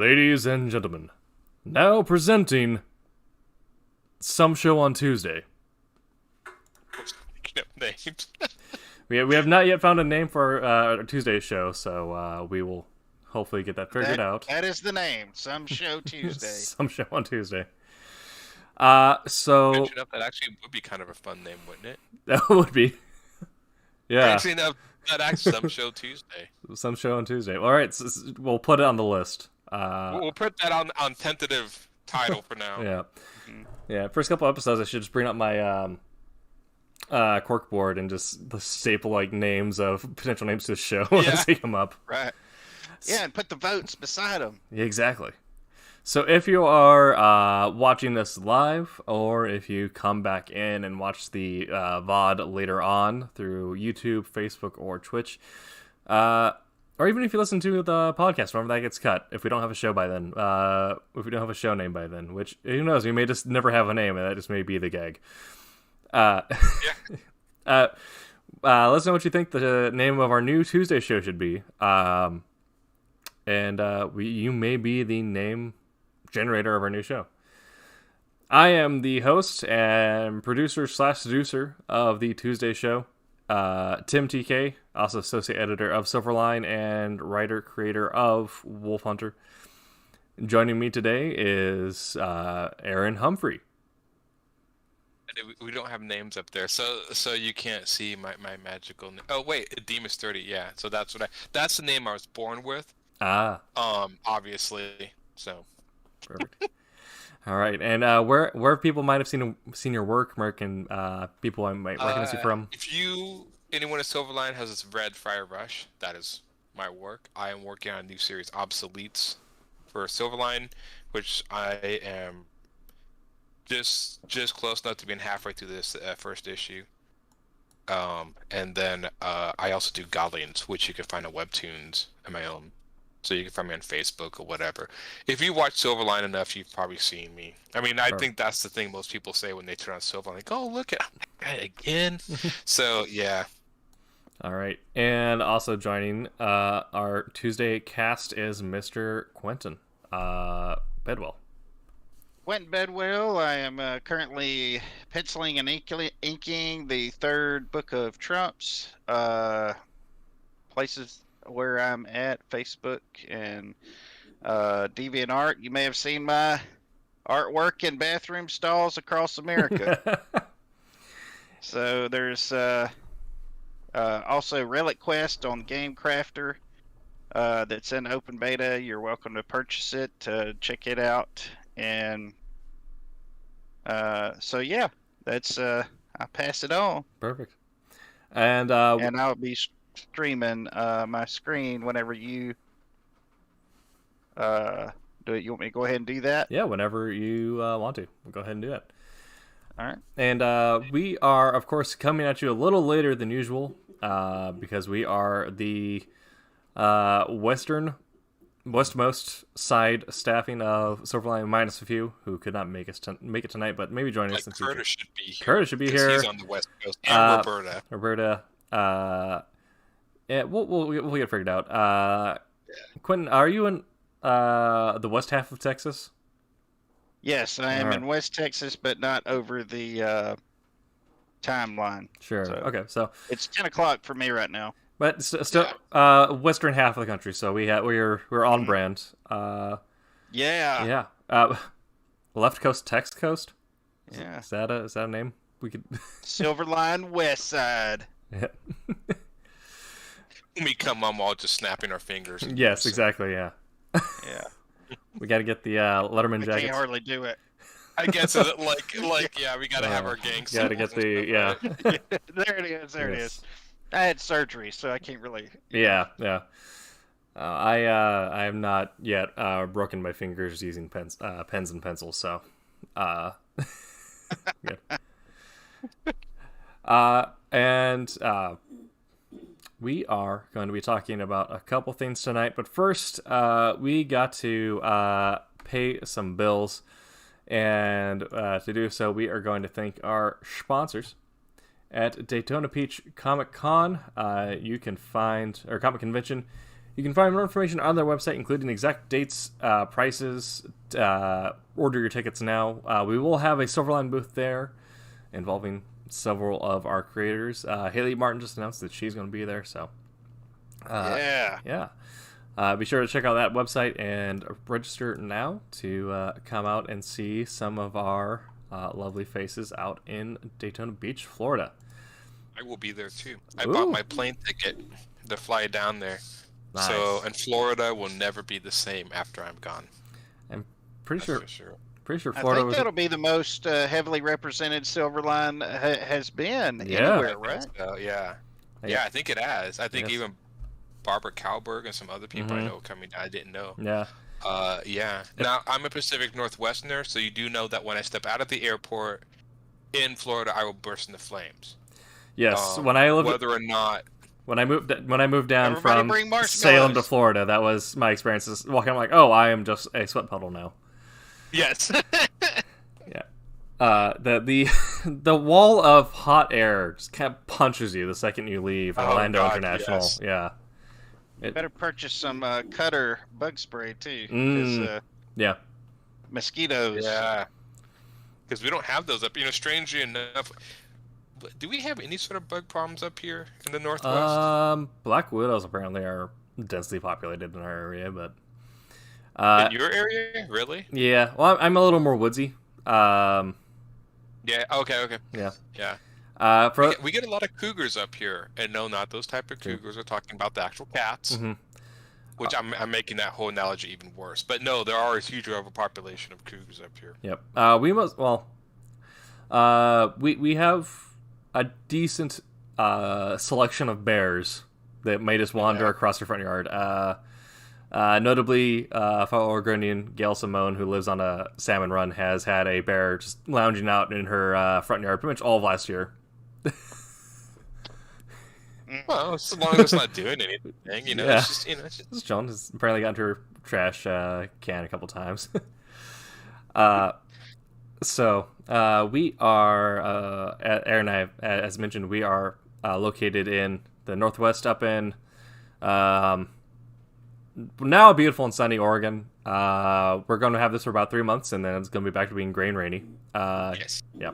Ladies and gentlemen, now presenting Some Show on Tuesday. Speaking of names. We have not yet found a name for our Tuesday show, so we will hopefully get that figured out. That is the name. Some Show Tuesday. Some Show on Tuesday. Mention up, that actually would be kind of a fun name, wouldn't it? That would be. Yeah. Actually, no, that actually Some Show Tuesday. Some Show on Tuesday. All right, we'll put it on the list. We'll put that on tentative title for now. Yeah. Yeah, first couple episodes, I should just bring up my cork board and just staple like names of potential names to the show and take them up. Right. Yeah, and put the votes beside them. Yeah, exactly. So if you are watching this live, or if you come back in and watch the VOD later on through YouTube, Facebook, or Twitch, or even if you listen to the podcast, whenever that gets cut, if we don't have a show by then, if we don't have a show name by then, which, who knows, we may just never have a name, and that just may be the gag. Let us know what you think the name of our new Tuesday show should be. You may be the name generator of our new show. I am the host and producer/seducer of the Tuesday show, Tim TK, also associate editor of Silverline and writer-creator of Wolf Hunter. Joining me today is Aaron Humphrey. We don't have names up there, so you can't see my magical name. Oh wait, Demas 30. Yeah, so that's the name I was born with. Obviously. So. Perfect. All right, and where people might have seen your work, where can people might recognize you from? If anyone at Silverline has read Fire Rush, that is my work. I am working on a new series, Obsoletes, for Silverline, which I am just close enough to being halfway through this first issue. And then I also do Godlians, which you can find on Webtoons on my own. So you can find me on Facebook or whatever. If you watch Silverline enough, you've probably seen me. I mean, I think that's the thing most people say when they turn on Silverline. Like, oh, look at that guy again. So, yeah. All right. And also joining our Tuesday cast is Mr. Quentin Bedwell. Quentin Bedwell. I am currently penciling and inking the third book of Trump's. Places where I'm at, Facebook and DeviantArt. You may have seen my artwork in bathroom stalls across America. So there's also Relic Quest on Game Crafter that's in open beta. You're welcome to purchase it, to check it out. And so yeah, that's I pass it on. Perfect. And I'll be streaming my screen whenever you do it. You want me to go ahead and do that? Yeah, whenever you want to. We'll go ahead and do that. All right. And we are, of course, coming at you a little later than usual because we are the westmost side staffing of Silverline, minus a few who could not make it tonight, but maybe join us in the future. Curtis should be here. Curtis should be here. He's on the West Coast. And Roberta. Yeah, we'll get it figured out. Quentin, are you in the west half of Texas? Yes, I am in West Texas, but not over the timeline. Sure. So okay, so it's 10 o'clock for me right now. But still, western half of the country. So we're on brand. Yeah. Left coast, text coast. Yeah. Is that a name we could? Silverline West Side. Yeah. When we come on, all just snapping our fingers. Yes, exactly. Yeah. Yeah. We got to get the Letterman jackets. I can't hardly do it. I guess yeah, we gotta have our gang. Got to get the Yeah, there it is. There it is. I had surgery, so I can't really. Yeah. I have not yet broken my fingers using pens and pencils. So, good. We are going to be talking about a couple things tonight, but first, we got to pay some bills, and to do so, we are going to thank our sponsors. At Daytona Beach Comic Con, you can find, or Comic Convention, You can find more information on their website, including exact dates, prices. Order your tickets now. We will have a Silverline booth there involving several of our creators. Haley Martin just announced that she's going to be there, so yeah. Be sure to check out that website and register now to come out and see some of our lovely faces out in Daytona Beach, Florida. I will be there too. I bought my plane ticket to fly down there. Nice. So, and Florida will never be the same after I'm gone. I'm pretty sure. Pretty sure I Florida think that'll be the most heavily represented Silverline has been anywhere, right? So, yeah, I think it has. I think Yes. even Barbara Kalberg and some other people I know coming down. I didn't know. Yeah. Yeah. Now, I'm a Pacific Northwesterner, so you do know that when I step out of the airport in Florida, I will burst into flames. Yes. Whether or not. When I moved down Everybody from Salem to Florida, that was my experience. Just walking, I'm like, oh, I am just a sweat puddle now. Yes. Yeah. The wall of hot air just kind of punches you the second you leave Orlando International. Yes. Yeah. Better purchase some Cutter bug spray too. 'Cause, Yeah. mosquitoes. Yeah. Because we don't have those up. Strangely enough, do we have any sort of bug problems up here in the Northwest? Black widows apparently are densely populated in our area, but in your area, really? yeah. Well, I'm a little more woodsy. Yeah. Okay. Yeah. We get a lot of cougars up here, and no, not those type of cougars. We're talking about the actual cats, which I'm making that whole analogy even worse. But no, there are a huge overpopulation of cougars up here. Yep. We have a decent selection of bears that may just wander across your front yard. Notably, fellow Oregonian Gail Simone, who lives on a salmon run, has had a bear just lounging out in her front yard pretty much all of last year. Well, as long as it's not doing anything, Yeah. it's just. John has apparently gotten to her trash can a couple times. So we are, Aaron and I, as mentioned, we are located in the Northwest, up in now a beautiful and sunny Oregon. We're going to have this for about 3 months, and then it's going to be back to being gray and rainy. Yes. Yeah.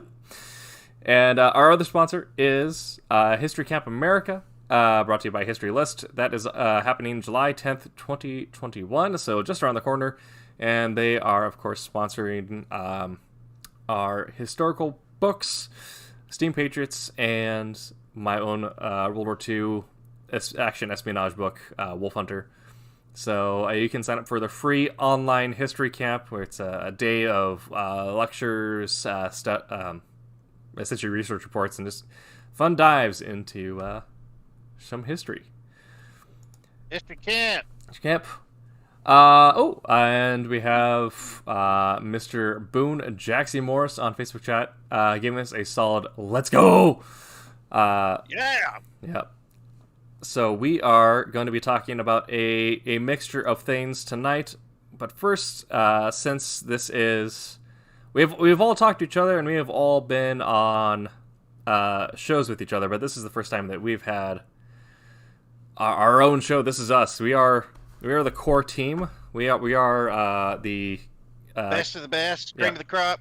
And our other sponsor is History Camp America, brought to you by History List. That is happening July 10th, 2021, so just around the corner. And they are, of course, sponsoring our historical books, Steam Patriots, and my own World War II action espionage book, Wolf Hunter. So you can sign up for the free online history camp, where it's a day of lectures, essentially research reports, and just fun dives into some history. History camp. Camp. And we have Mr. Boone Jaxie Morris on Facebook chat giving us a solid "Let's go." Yeah. Yep. So we are going to be talking about a mixture of things tonight, but first, since this is we've all talked to each other and we have all been on shows with each other, but this is the first time that we've had our own show. This is us. We are the core team. We are the Best of the best, cream yeah. of the crop.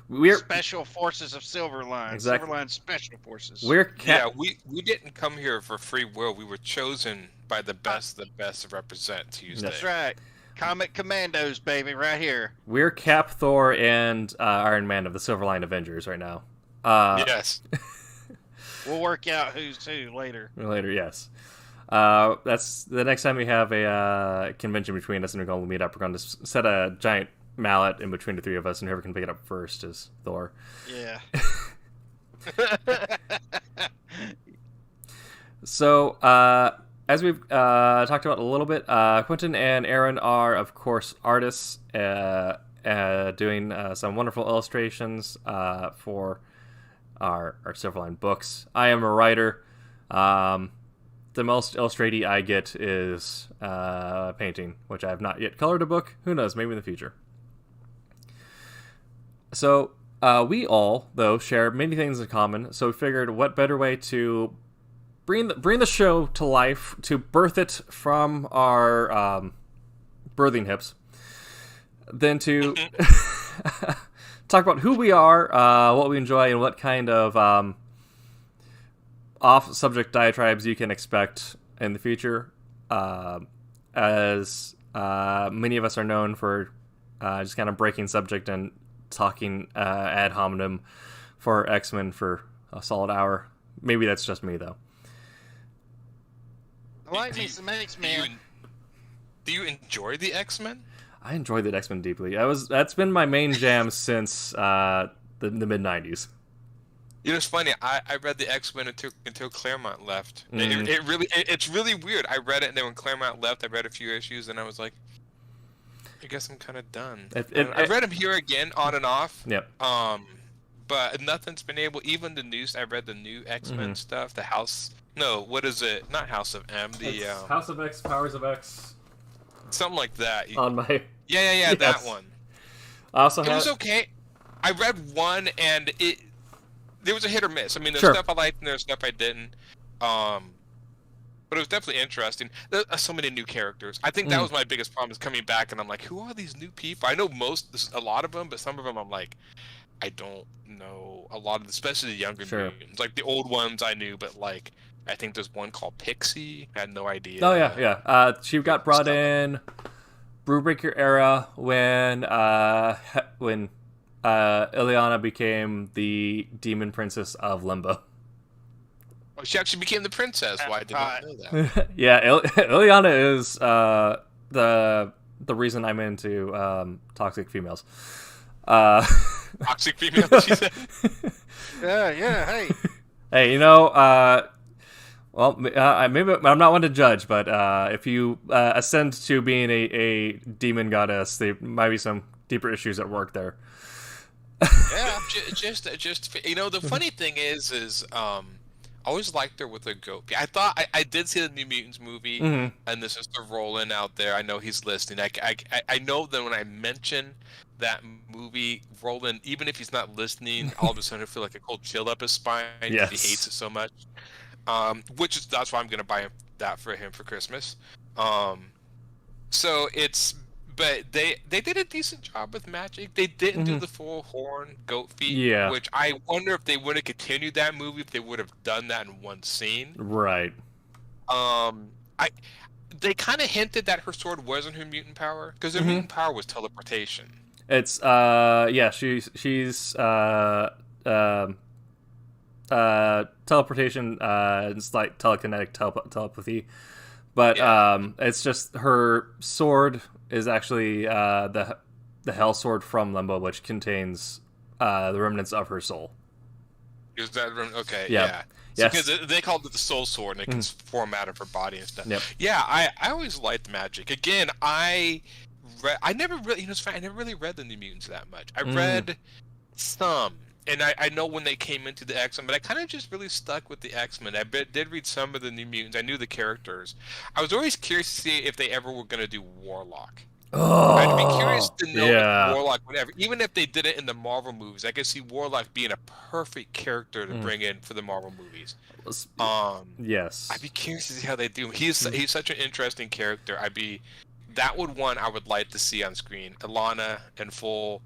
We're Special Forces of Silverline. Exactly. Silverline Special Forces. We didn't come here for free will. We were chosen by the best to represent Tuesday. That's right. Comet Commandos, baby, right here. We're Cap, Thor, and Iron Man of the Silverline Avengers right now. Yes. We'll work out who's who later. Later, yes. That's the next time we have a convention between us and we're going to meet up. We're going to set a giant mallet in between the three of us, and whoever can pick it up first is Thor. Yeah. So, as we've talked about a little bit, Quentin and Aaron are, of course, artists doing some wonderful illustrations for our Silverline books. I am a writer. The most illustraty I get is painting, which I have not yet colored a book. Who knows? Maybe in the future. So, we all, though, share many things in common, so we figured what better way to bring the show to life, to birth it from our birthing hips, then to talk about who we are, what we enjoy, and what kind of off-subject diatribes you can expect in the future. As many of us are known for just kind of breaking subject and talking ad hominem for X-Men for a solid hour. Maybe that's just me, though. I like me some X-Men. Do you enjoy the X-Men? I enjoy the X-Men deeply. That's been my main jam since the mid-90s. You know, it's funny. I read the X-Men until Claremont left. Mm. It's really weird. I read it, and then when Claremont left, I read a few issues, and I was like, I guess I'm kind of done. I read them here again, on and off. Yep. But nothing's been able. Even the news. I read the new X-Men stuff. The House. No, what is it? Not House of M. The House of X, Powers of X. Something like that. On my. Yeah. Yes. That one. Also, it was okay. I read one, and there was a hit or miss. I mean, there's Sure. stuff I liked and there's stuff I didn't. But it was definitely interesting. There are so many new characters. I think that was my biggest problem, is coming back and I'm like, who are these new people? I know a lot of them, but some of them I'm like, I don't know a lot of, especially the younger mutants. Like the old ones I knew, but like I think there's one called Pixie. I had no idea. Oh yeah. She got brought in Brewbreaker era when Ileana became the demon princess of Limbo. Oh, she actually became the princess. Why did I not know that? Yeah, Ileana is the reason I'm into toxic females. Toxic females, she said. Yeah, hey. Hey, you know, well, maybe I'm not one to judge, but if you ascend to being a demon goddess, there might be some deeper issues at work there. Yeah, just you know, the funny thing is I always liked her with her goat. I thought I did see the New Mutants movie, and this is the Roland out there. I know he's listening. I know that when I mention that movie, Roland, even if he's not listening, all of a sudden I feel like a cold chill up his spine because he hates it so much. That's why I'm gonna buy that for him for Christmas. So it's. But they did a decent job with magic. They didn't do the full horn goat feet, which I wonder if they would have continued that movie, if they would have done that in one scene. Right. They kind of hinted that her sword wasn't her mutant power, because her mutant power was teleportation. It's she's teleportation. It's like telekinetic telepathy, but it's just her sword is actually the Hell Sword from Limbo, which contains the remnants of her soul. Is that okay? Yeah. Yes. Because they called it the Soul Sword, and it can format of her body and stuff. Yep. Yeah, I always liked magic. Again, I never really, it's funny, I never really read the New Mutants that much. I read some, and I know when they came into the X-Men, but I kind of just really stuck with the X-Men. I did read some of the New Mutants. I knew the characters. I was always curious to see if they ever were going to do Warlock. Oh, I'd be curious to know if Warlock would ever, even if they did it in the Marvel movies, I could see Warlock being a perfect character to bring in for the Marvel movies. Yes. I'd be curious to see how they do. He's such an interesting character. That one I would like to see on screen. Ilana in full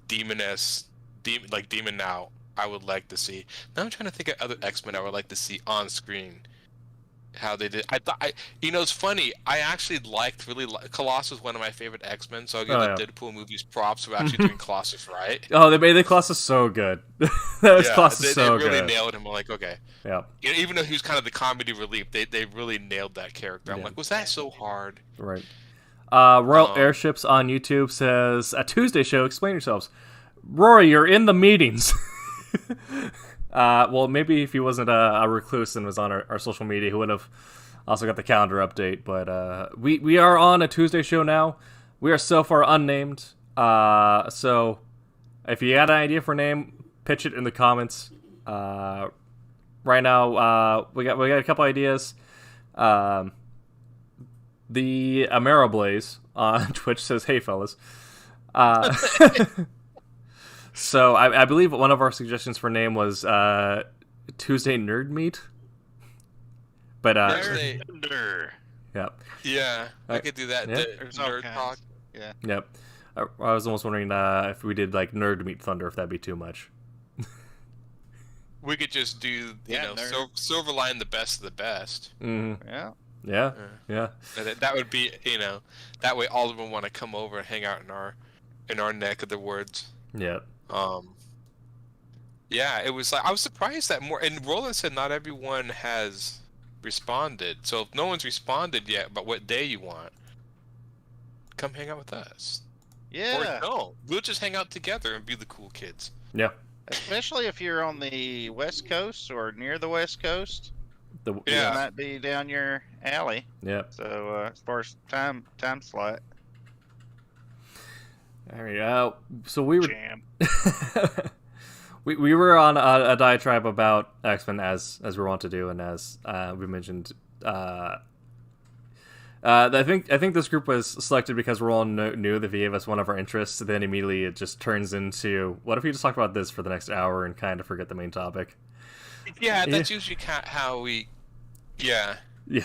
demoness, demon now. I would like to see. Now I'm trying to think of other X-Men I would like to see on screen. How they did. It's funny. I actually Colossus was one of my favorite X-Men, so I'll give the Deadpool movies props for actually doing Colossus right. Oh, they made the Colossus so good. Colossus so good. They really nailed him. I'm like, okay. Yeah. Even though he was kind of the comedy relief, they really nailed that character. I'm like, was that so hard? Right. Royal Airships on YouTube says, a Tuesday show, explain yourselves. Rory, you're in the meetings. Well, maybe if he wasn't a recluse and was on our social media, he would have also got the calendar update. But we are on a Tuesday show now. We are so far unnamed. So if you got an idea for a name, pitch it in the comments. Right now, we got a couple ideas. The Ameriblaze on Twitch says, "Hey fellas." So I believe one of our suggestions for name was Tuesday Nerd Meet. But Thursday. Yep. Yeah, I could do that. Yeah. The There's all nerd kinds. talk. Yeah. Yep. I was almost wondering if we did like Nerd Meet Thunder, if that'd be too much. We could just do, you Yeah, know, nerd. Silverline the best of the best. Mm-hmm. Yeah. Yeah. Yeah. That would be, you know, that way all of them want to come over and hang out in our neck of the woods. Yep. Yeah, it was like I was surprised that more. And Roland said not everyone has responded. So if no one's responded yet, about what day you want, come hang out with us. Yeah. Or no, we'll just hang out together and be the cool kids. Yeah. Especially if you're on the West Coast or near the West Coast. Yeah. It might be down your alley. Yep. So as far as time slot. All right. So we were Jam. we were on a diatribe about X-Men as we want to do, and as we mentioned. I think this group was selected because Roland knew that if he gave us one of our interests, then immediately it just turns into, what if we just talk about this for the next hour and kind of forget the main topic? Yeah, that's usually how we. Yeah. Yeah.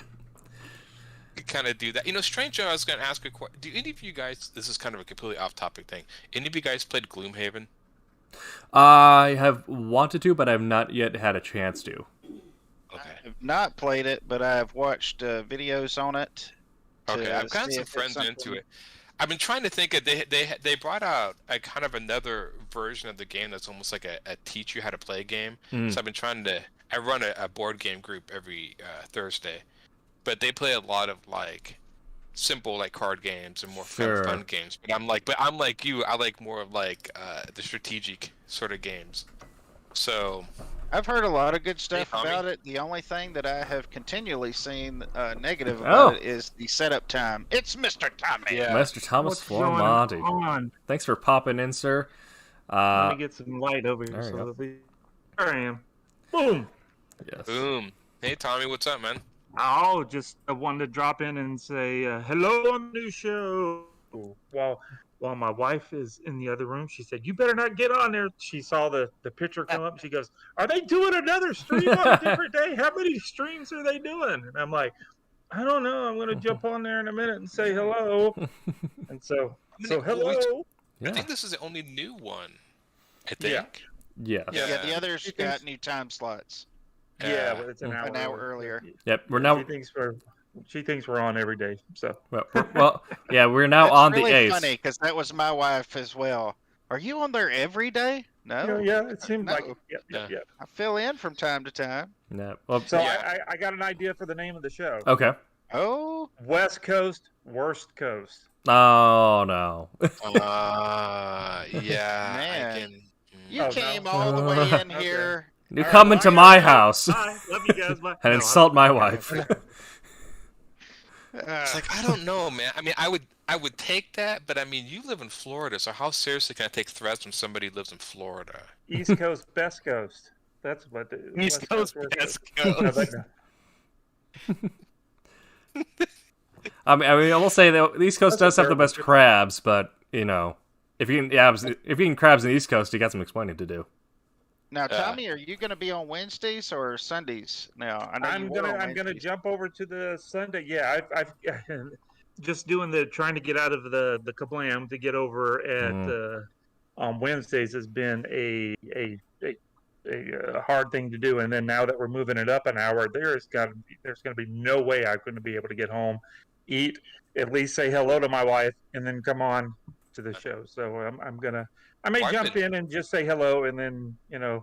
Kind of do that. You know, Stranger, I was going to ask a question. Do any of you guys, this is kind of a completely off-topic thing, any of you guys played Gloomhaven? I have wanted to, but I've not yet had a chance to. I have not played it, but I have watched videos on it. Okay, I've got some friends into it. I've been trying to think of, they brought out a kind of another version of the game that's almost like a teach you how to play game. So I've been trying to, I run a board game group every Thursday, but they play a lot of like simple like card games and more fun games. But I'm like you, I like more of like the strategic sort of games. So I've heard a lot of good stuff Tommy. about it. The only thing that I have continually seen negative about it is the setup time. It's Mr. Tommy. Yeah. Mr. Thomas What's going Formonti. on? Thanks for popping in, sir. Let me get some light over there here. you So go. there I am. Boom. Yes. Boom. Hey Tommy, what's up, man? Oh, just wanted to drop in and say hello on the new show. While my wife is in the other room, she said, "You better not get on there." She saw the picture come up. She goes, "Are they doing another stream on a different day? How many streams are they doing?" And I'm like, "I don't know. I'm going to jump on there in a minute and say hello." And so hello. I think this is the only new one. I Yeah. think. Yeah. Yeah, the others got new time slots. Yeah, but it's an An hour earlier. Yep. We're now. She thinks we're on every day. So Well, yeah, we're now That's on really the 8th. funny because that was my wife as well. Are you on there every day? No. yeah, it seemed like No. it. Yep. I fill in from time to time. Yeah. Well, So Yeah. I got an idea for the name of the show. okay. Oh, West Coast, Worst Coast. Oh no. Yeah, Man. I can. you Oh, no. came all the way in Okay. here. You come into my house Bye. Love you guys. Bye. and No, insult my wife. It's like I don't know, man. I mean, I would take that, but I mean, you live in Florida, so how seriously can I take threats from somebody who lives in Florida? East Coast, Best Coast. That's what the East West Coast, Worst Best No, Coast. I mean, I will say that the East Coast That's does have the terrible. best crabs, but you know, if you can crabs in the East Coast, you got some explaining to do. Now, Tommy, are you going to be on Wednesdays or Sundays? Now, I know I'm gonna Wednesdays. jump over to the Sunday. Yeah, I've just trying to get out of the kablam to get over at on Wednesdays has been a hard thing to do. And then now that we're moving it up an hour, there's going to be no way I'm going to be able to get home, eat, at least say hello to my wife, and then come on to the show. So I may jump in and just say hello, and then I'm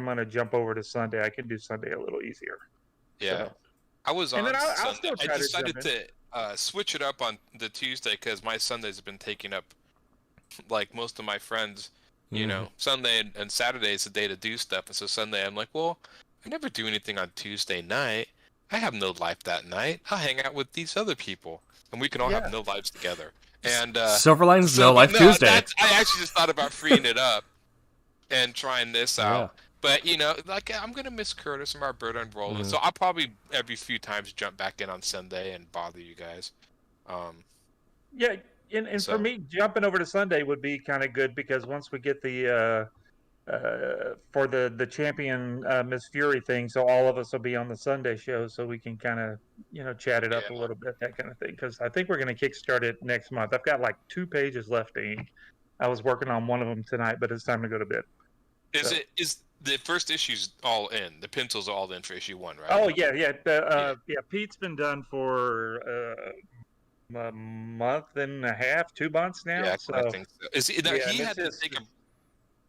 gonna jump over to Sunday. I can do Sunday a little easier. Yeah, So. I was on And then I'll Sunday. still I try to decided jump to switch it up on the Tuesday because my Sundays have been taking up like most of my friends. You know, Sunday and Saturday is the day to do stuff, and so Sunday I'm like, well, I never do anything on Tuesday night. I have no life that night. I'll hang out with these other people, and we can all have no lives together. And Silverline's No Life Tuesday. I actually just thought about freeing it up and trying this out. Yeah. But you know, like I'm gonna miss Curtis and Roberta and Roland, so I'll probably every few times jump back in on Sunday and bother you guys. Yeah, and So- for me, jumping over to Sunday would be kind of good because once we get the for the champion Miss Fury thing. So all of us will be on the Sunday show, so we can kind of chat it up a little bit, that kind of thing. Because I think we're going to kickstart it next month. I've got like 2 pages left to ink. I was working on one of them tonight, but it's time to go to bed. Is the first issue's all in? The pencils are all in for issue 1, right? Oh yeah. Pete's been done for a month and a half, 2 months now. Yeah, so I think so. He had to take a.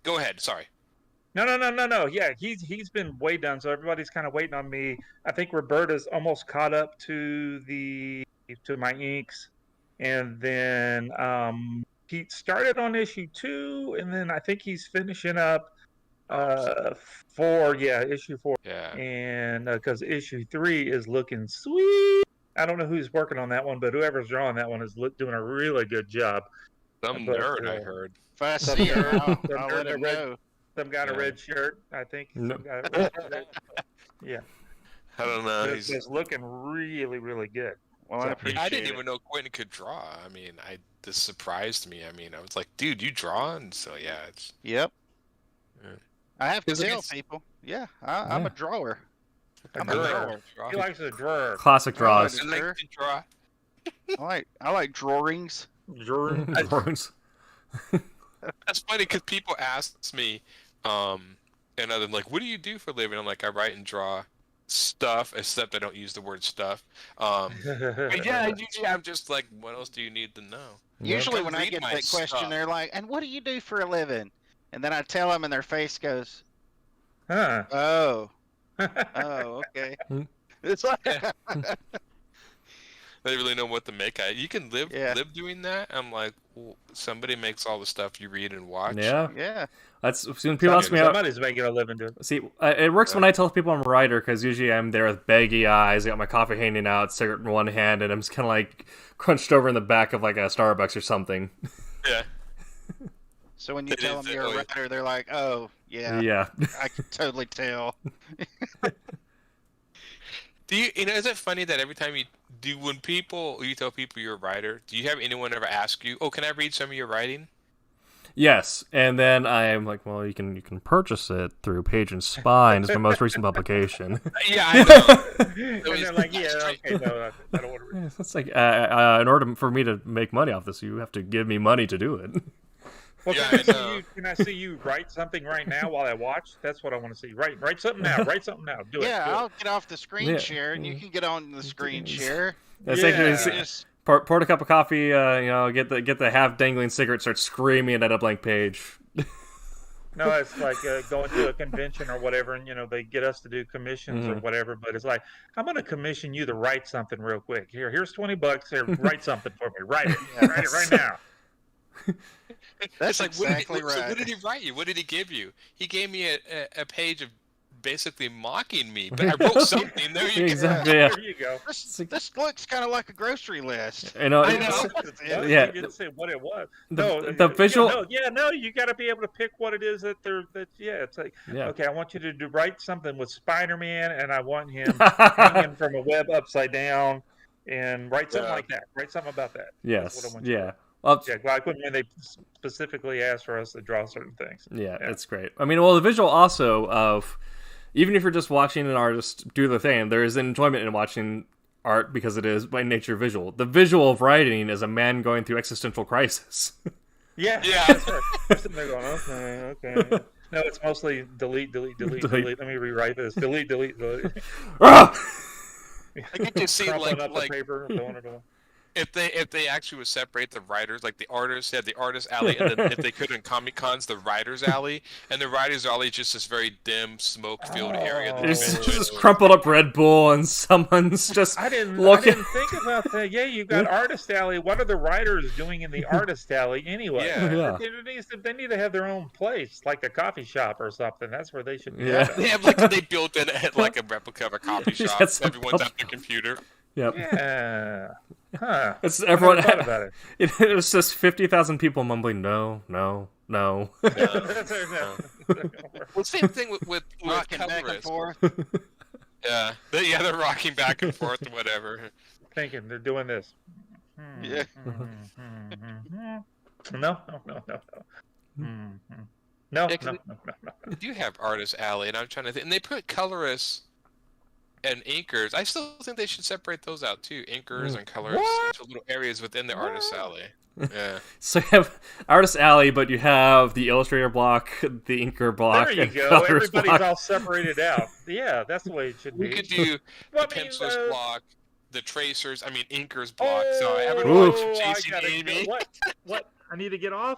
Go ahead. Sorry. No. Yeah, he's been way done. So everybody's kind of waiting on me. I think Roberta's almost caught up to my inks, and then Pete started on issue 2, and then I think he's finishing up issue 4. Yeah. And because issue 3 is looking sweet. I don't know who's working on that one, but whoever's drawing that one is doing a really good job. Some nerd, I heard. If I see him, I'll let him know. Some guy in a red shirt, I think. No. Some guy in a red shirt. Yeah. I don't know. It's looking really, really good. Well, I appreciate I didn't even know Quentin could draw. I mean, this surprised me. I mean, I was like, dude, you draw? And so, yeah. Yep. Yeah. I have to It's like tell people. Yeah, I'm a drawer. I'm a drawer. drawer. He likes a drawer. Classic draws. I like to draw. I like drawings. Drawings. That's funny because people ask me, and I'm like, what do you do for a living? I'm like, I write and draw stuff, except I don't use the word stuff. But yeah, usually I'm just like, what else do you need to know? Usually Come when I read get my that question, stuff. they're like, and what do you do for a living? And then I tell them and their face goes, Huh. oh, okay. It's like, They really know what to make. You can live Yeah. doing that. I'm like, well, somebody makes all the stuff you read and watch. Yeah. yeah. That's when people ask me how. Somebody's making a living doing it. See, it works when I tell people I'm a writer because usually I'm there with baggy eyes, I got my coffee hanging out, cigarette in one hand, and I'm just kind of like crunched over in the back of like a Starbucks or something. Yeah. So when you It tell is them you're a really- writer, they're like, oh, yeah, Yeah. I can totally tell. Do you is it funny that every time you tell people you're a writer, do you have anyone ever ask you, oh, can I read some of your writing? Yes, and then I'm like, well, you can purchase it through Page and Spine. It's my most recent publication. Yeah, I know. And they're like, yeah, okay, no, I don't want to read. It's like in order for me to make money off this, you have to give me money to do it. Well, Yeah, I know. can I see you write something right now while I watch? That's what I want to see. Write something now. Write something now. Do it. Yeah, do it. I'll get off the screen Yeah. share, and you can get on the screen share. That's Yeah. actually Just- pour a cup of coffee. Get the half dangling cigarette, start screaming at a blank page. No, it's like going to a convention or whatever, and they get us to do commissions or whatever. But it's like, I'm going to commission you to write something real quick. Here's $20. Here, write something for me. Write it. Write it right now. That's It's like, exactly so right. what did he write you? What did he give you? He gave me a page of basically mocking me, but I wrote something. There you go. Exactly. Yeah. There you go. This looks kind of like a grocery list. You know, I know. Well, Yeah. You didn't say what it was. The visual. You got to be able to pick what it is that it's like, Yeah. okay, I want you to write something with Spider-Man, and I want him hanging from a web upside down, and write something like that. Write something about that. That's what I Yes. want you to Yeah. write. Well, Yeah, like when they specifically asked for us to draw certain things. yeah, it's great. I mean, well, the visual also of even if you're just watching an artist do the thing, there is an enjoyment in watching art because it is by nature visual. The visual of writing is a man going through existential crisis. Yeah, Yeah. That's right. I'm sitting there going, okay. No, it's mostly delete. Let me rewrite this. Delete. Ah! I get to see Crumpling up the like paper, going it all. if they actually would separate the writers, like the artists had the artist alley, and then if they could in Comic Cons, the writers alley, and the writers alley is just this very dim, smoke-filled area. Of the There's convention. just this crumpled up Red Bull, and someone's just I didn't looking. think about that. Yeah, you got artist alley. What are the writers doing in the artist alley anyway? Yeah. They need to have their own place, like a coffee shop or something. That's where they should be. Yeah. They have they built in like a replica of a coffee shop. That's so Everyone's dumb. at the computer. Yep. Yeah. Huh. It's I everyone. never thought about it. It was just 50,000 people mumbling, no. Well, same thing with Rocking back and colorists. forth. Yeah, they're rocking back and forth or whatever. Thinking they're doing this. Yeah. No. No, Yeah, 'cause no. they do have Artist Alley, and I'm trying to think. And they put colorists and inkers. I still think they should separate those out too. Inkers and colorists What? into little areas within the Artist Alley. Yeah. So you have Artist Alley, but you have the Illustrator block, the Inker block, There you and go. Colorist Everybody's block. all separated out. Yeah, that's the way it should We be. could do Well, the I mean, pencilers block, the tracers. I mean, inkers block. So I haven't Ooh. watched I Chasing gotta Amy. go. What? I need to get off?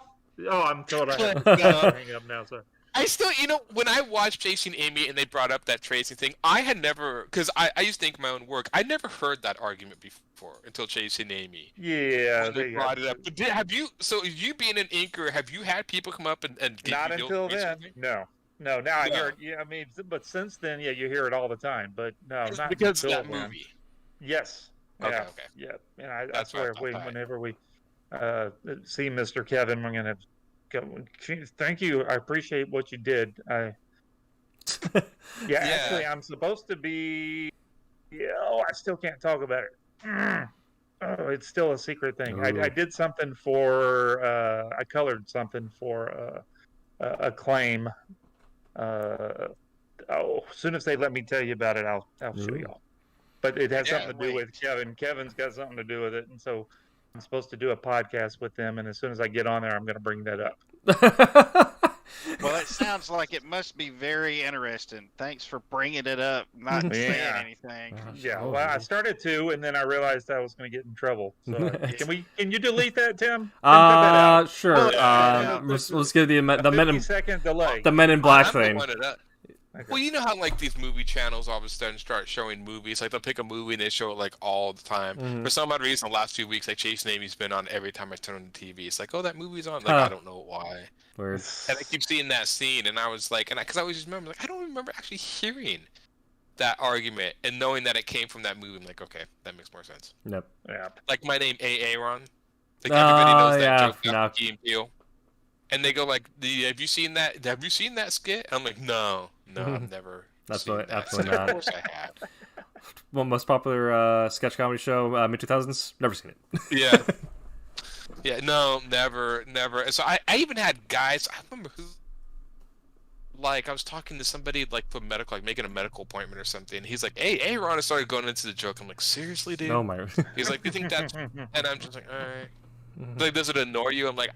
Oh, I'm told I have No. to hang up now, sir. I still, when I watched Chasing Amy and they brought up that tracing thing, I had never, because I used to ink my own work. I never heard that argument before until Chasing Amy. Yeah, When they brought it up. But have you, so you being an inker, have you had people come up and give Not you until tracing then. thing? No. Now I No. hear it. Yeah, I mean, but since then, yeah, you hear it all the time. But no, It's not because of until that then. movie. Yes. Okay, Yeah. okay. Yeah. And I That's what I swear, thought. whenever we see Mr. Kevin, we're gonna go. Thank you. I appreciate what you did. Yeah, actually, I'm supposed to be. Yeah, I still can't talk about it. Oh, it's still a secret thing. I Ooh. did something for. I colored something for a claim. As soon as they let me tell you about it, I'll show Ooh. y'all. But it has Yeah, something to do with Kevin. Kevin's got something to do with it, and so I'm supposed to do a podcast with them. And as soon as I get on there, I'm going to bring that up. Well, it sounds like it must be very interesting. Thanks for bringing it up, not saying Yeah. anything. Yeah, Oh, well, I really? started to, and then I realized I was going to get in trouble. So can you delete that, Tim? Tim, cut that out. Sure. Well, yeah. Let's give the Men in 50-second delay. the Men in Black I'm the thing. one that. Okay. Well, you know how like these movie channels all of a sudden start showing movies. Like they'll pick a movie and they show it like all the time. Mhm. For some odd reason, the last 2 weeks, like Chasing Amy's been on every time I turn on the TV. It's like, oh, that movie's on. Like Huh. I don't know why. Word. And I keep seeing that scene, and I was like, because I always just remember, like, I don't remember actually hearing that argument and knowing that it came from that movie. I'm like, okay, that makes more sense. Yep. Yeah. Like my name, Aaron. Like everybody knows that yeah, joke no. about Key and Peele. And they go like, "Have you seen that? Have you seen that skit?" I'm like, "No, I've never." That's seen what- that. absolutely Of not. course I have. One most popular sketch comedy show, mid 2000s. Never seen it. Yeah. Yeah, no, never. And so I even had guys, I remember who, like, I was talking to somebody, like, for medical, like, making a medical appointment or something, and he's like, hey, Ron, I started going into the joke. I'm like, seriously, dude? Oh my. He's like, you think that's, and I'm just like, alright. Like, does it annoy you? I'm like,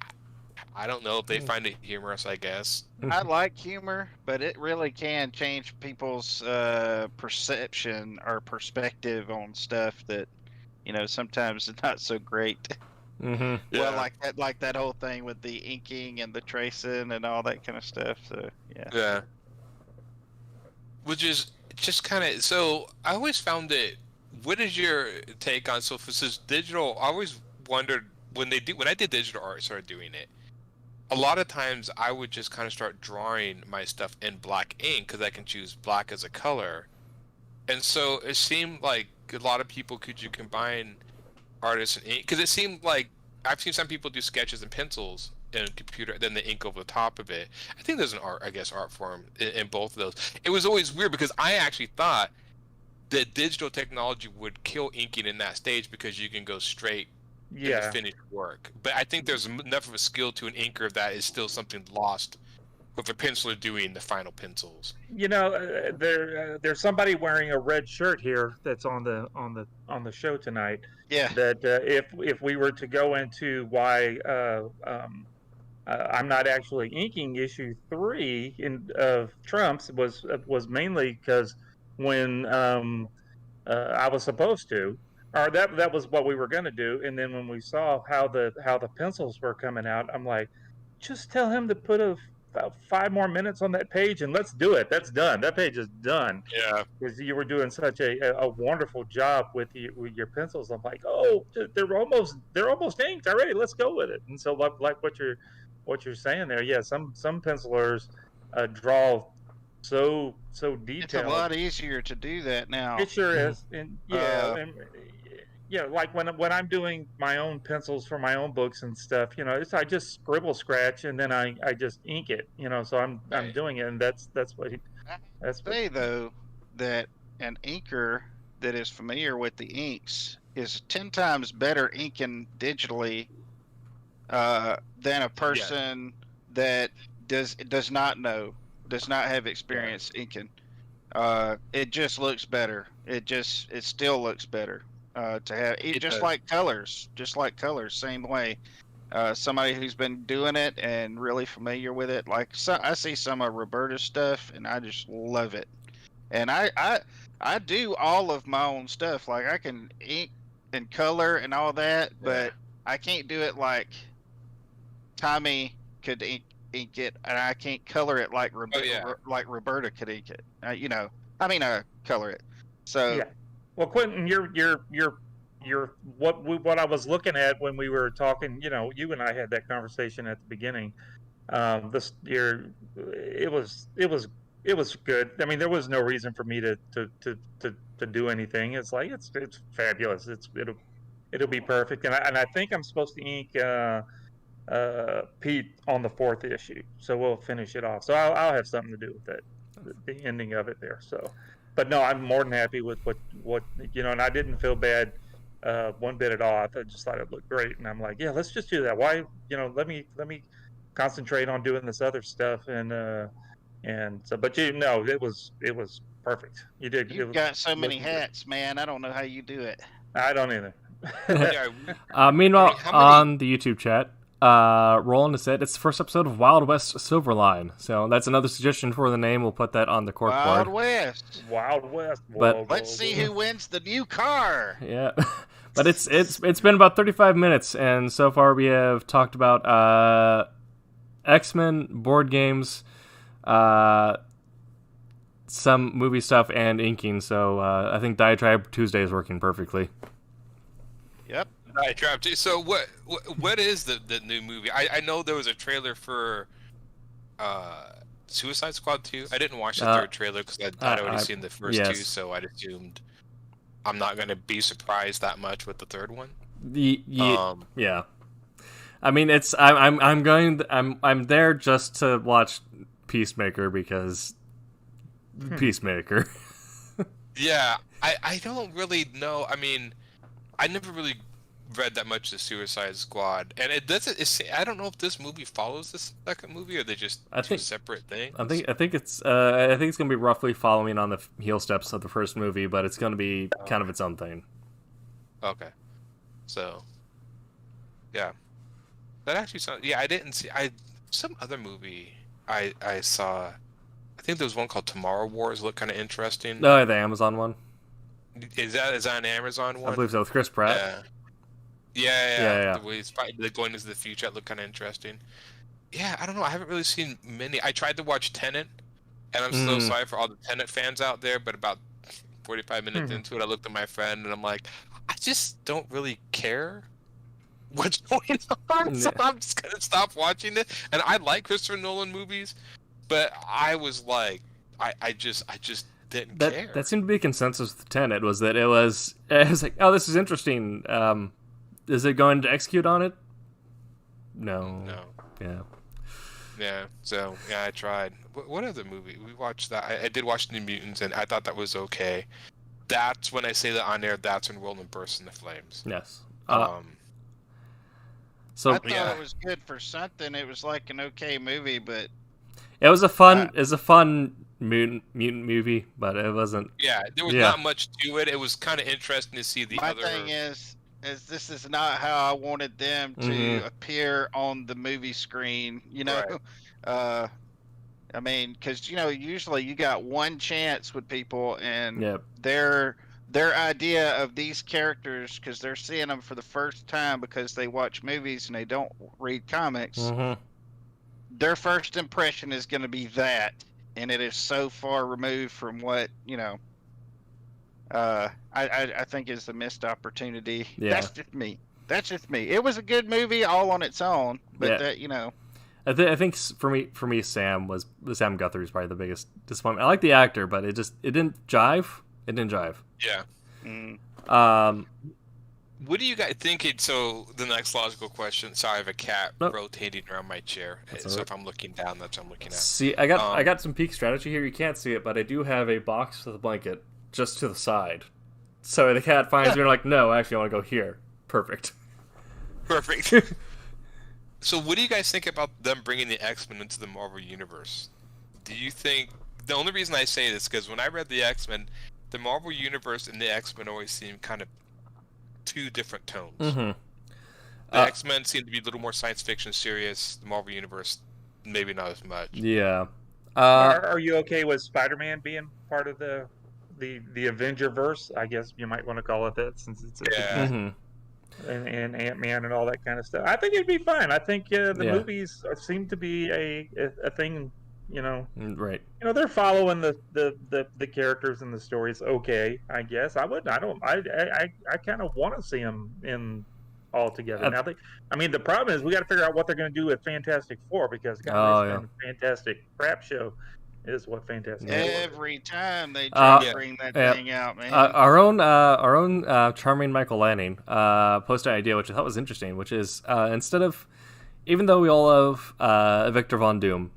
I don't know if they find it humorous, I guess. I like humor, but it really can change people's perception or perspective on stuff that, sometimes is not so great. Mm-hmm. Well, like that whole thing with the inking and the tracing and all that kind of stuff. So yeah. Yeah. Which is just kind of, so I always found it, what is your take on, so for this digital, I always wondered when I did digital art, started doing it, a lot of times I would just kind of start drawing my stuff in black ink because I can choose black as a color. And so it seemed like a lot of people, could you combine artists and ink? Because it seemed like I've seen some people do sketches and pencils in a computer, then the ink over the top of it. I think there's an art form in both of those. It was always weird because I actually thought that digital technology would kill inking in that stage because you can go straight into finished work. But I think there's enough of a skill to an inker that is still something lost with a penciler doing the final pencils. There's somebody wearing a red shirt here that's on the show tonight. Yeah. That if we were to go into why I'm not actually inking issue 3 of Trump's was mainly because when I was supposed to, or that was what we were going to do, and then when we saw how the pencils were coming out, I'm like, just tell him to put about 5 more minutes on that page and let's do it. That's done. That page is done. Yeah. Because you were doing such a wonderful job with your pencils. I'm like, oh, they're almost inked already. Let's go with it. And so like what you're saying there, yeah, some pencilers draw so detailed. It's a lot easier to do that now. It sure is. And yeah, like when I'm doing my own pencils for my own books and stuff, I just scribble scratch and then I just ink it, so I'm doing it, and that's what say though that an inker that is familiar with the inks is 10 times better inking digitally than a person that does not have experience inking. It just looks better. It still looks better. To have it just like colors, same way. Somebody who's been doing it and really familiar with it. Like I see some of Roberta's stuff, and I just love it. And I do all of my own stuff. Like I can ink and color and all that, but I can't do it like Tommy could ink it, and I can't color it like like Roberta could ink it. Color it. So yeah. Well, Quentin, you're what I was looking at when we were talking. You and I had that conversation at the beginning. It was good. I mean, there was no reason for me to do anything. It's like it's fabulous. It'll be perfect. And I think I'm supposed to ink Pete on the 4th issue, so we'll finish it off. So I'll have something to do with that, the ending of it there. So, but no, I'm more than happy with what and I didn't feel bad one bit at all. I just thought it looked great, and I'm like, yeah, let's just do that. Why, let me concentrate on doing this other stuff, and so, but it was perfect. You did. You've got so many hats, man. I don't know how you do it. I don't either. Meanwhile, on the YouTube chat, Roland has said it's the first episode of Wild West Silverline. So that's another suggestion for the name. We'll put that on the corkboard. Wild West. But let's see who wins the new car. Yeah, but it's been about 35 minutes, and so far we have talked about X-Men, board games, some movie stuff, and inking. So I think Diatribe Tuesday is working perfectly. Yep. Diatribe Tuesday. So what is the new movie? I know there was a trailer for Suicide Squad 2. I didn't watch the third trailer because I'd already seen the first two, so I'd assumed I'm not going to be surprised that much with the third one. Yeah. I mean, I'm there just to watch Peacemaker because Peacemaker. Yeah, I don't really know. I mean, I never really read that much of Suicide Squad, and it doesn't. I don't know if this movie follows the second movie, or they just two separate things. I think it's gonna be roughly following on the heel steps of the first movie, but it's gonna be kind of its own thing. Okay, so yeah, that actually sounds. Yeah, I didn't see. Some other movie I saw. I think there was one called Tomorrow Wars. Looked kind of interesting. No, the Amazon one. Is that an Amazon one? I believe so, with Chris Pratt. Yeah. The way he's going into the future, it looked kind of interesting. Yeah, I don't know. I haven't really seen many. I tried to watch Tenet, and I'm so sorry for all the Tenet fans out there, but about 45 minutes into it, I looked at my friend, and I'm like, I just don't really care what's going on, so I'm just going to stop watching it. And I like Christopher Nolan movies, but I was like, I just didn't care. That seemed to be a consensus with Tenet, was that it was like, oh, this is interesting. Is it going to execute on it? No. Yeah. So I tried. What other movie we watched? That I did watch New Mutants, and I thought that was okay. That's when I say that on air. That's when Roland bursts into flames. Yes. So I thought it was good for something. It was like an okay movie, but it was a fun mutant movie, but it wasn't. Yeah, there was not much to it. It was kind of interesting to see the other. My thing is this is not how I wanted them to appear on the movie screen. Right. I mean, because usually you got one chance with people, and their idea of these characters, because they're seeing them for the first time because they watch movies and they don't read comics. Their first impression is going to be that, and it is so far removed from what I think is a missed opportunity. Yeah. That's just me. It was a good movie all on its own, but I think for me, Sam Guthrie is probably the biggest disappointment. I like the actor, but it didn't jive. It didn't jive. Yeah. What do you guys think? So the next logical question. Sorry, I have a cat rotating around my chair. So if I'm looking down, that's what I'm looking at. See, I got some peak strategy here. You can't see it, but I do have a box with a blanket just to the side. So the cat finds me and like, no, actually I want to go here. Perfect. So what do you guys think about them bringing the X-Men into the Marvel Universe? Do you think the only reason I say this because when I read the X-Men, the Marvel Universe and the X-Men always seem kind of two different tones. Mm-hmm. The X-Men seem to be a little more science fiction serious. The Marvel Universe, maybe not as much. Yeah. Are you okay with Spider-Man being part of the Avenger-verse? I guess you might want to call it that, since it's Yeah. Mm-hmm. and Ant-Man and all that kind of stuff. I think it'd be fine. I think the Yeah. movies seem to be a thing. Right. They're following the characters and the stories. Okay, I guess I would. I kind of want to see them in all together. Now, the problem is we got to figure out what they're going to do with Fantastic Four, because God, it's been a fantastic crap show. Is what Fantastic Four is. Every time they try to bring that thing out, man. Our own charming Michael Lanning posted an idea which I thought was interesting, which is instead of, even though we all love Victor Von Doom,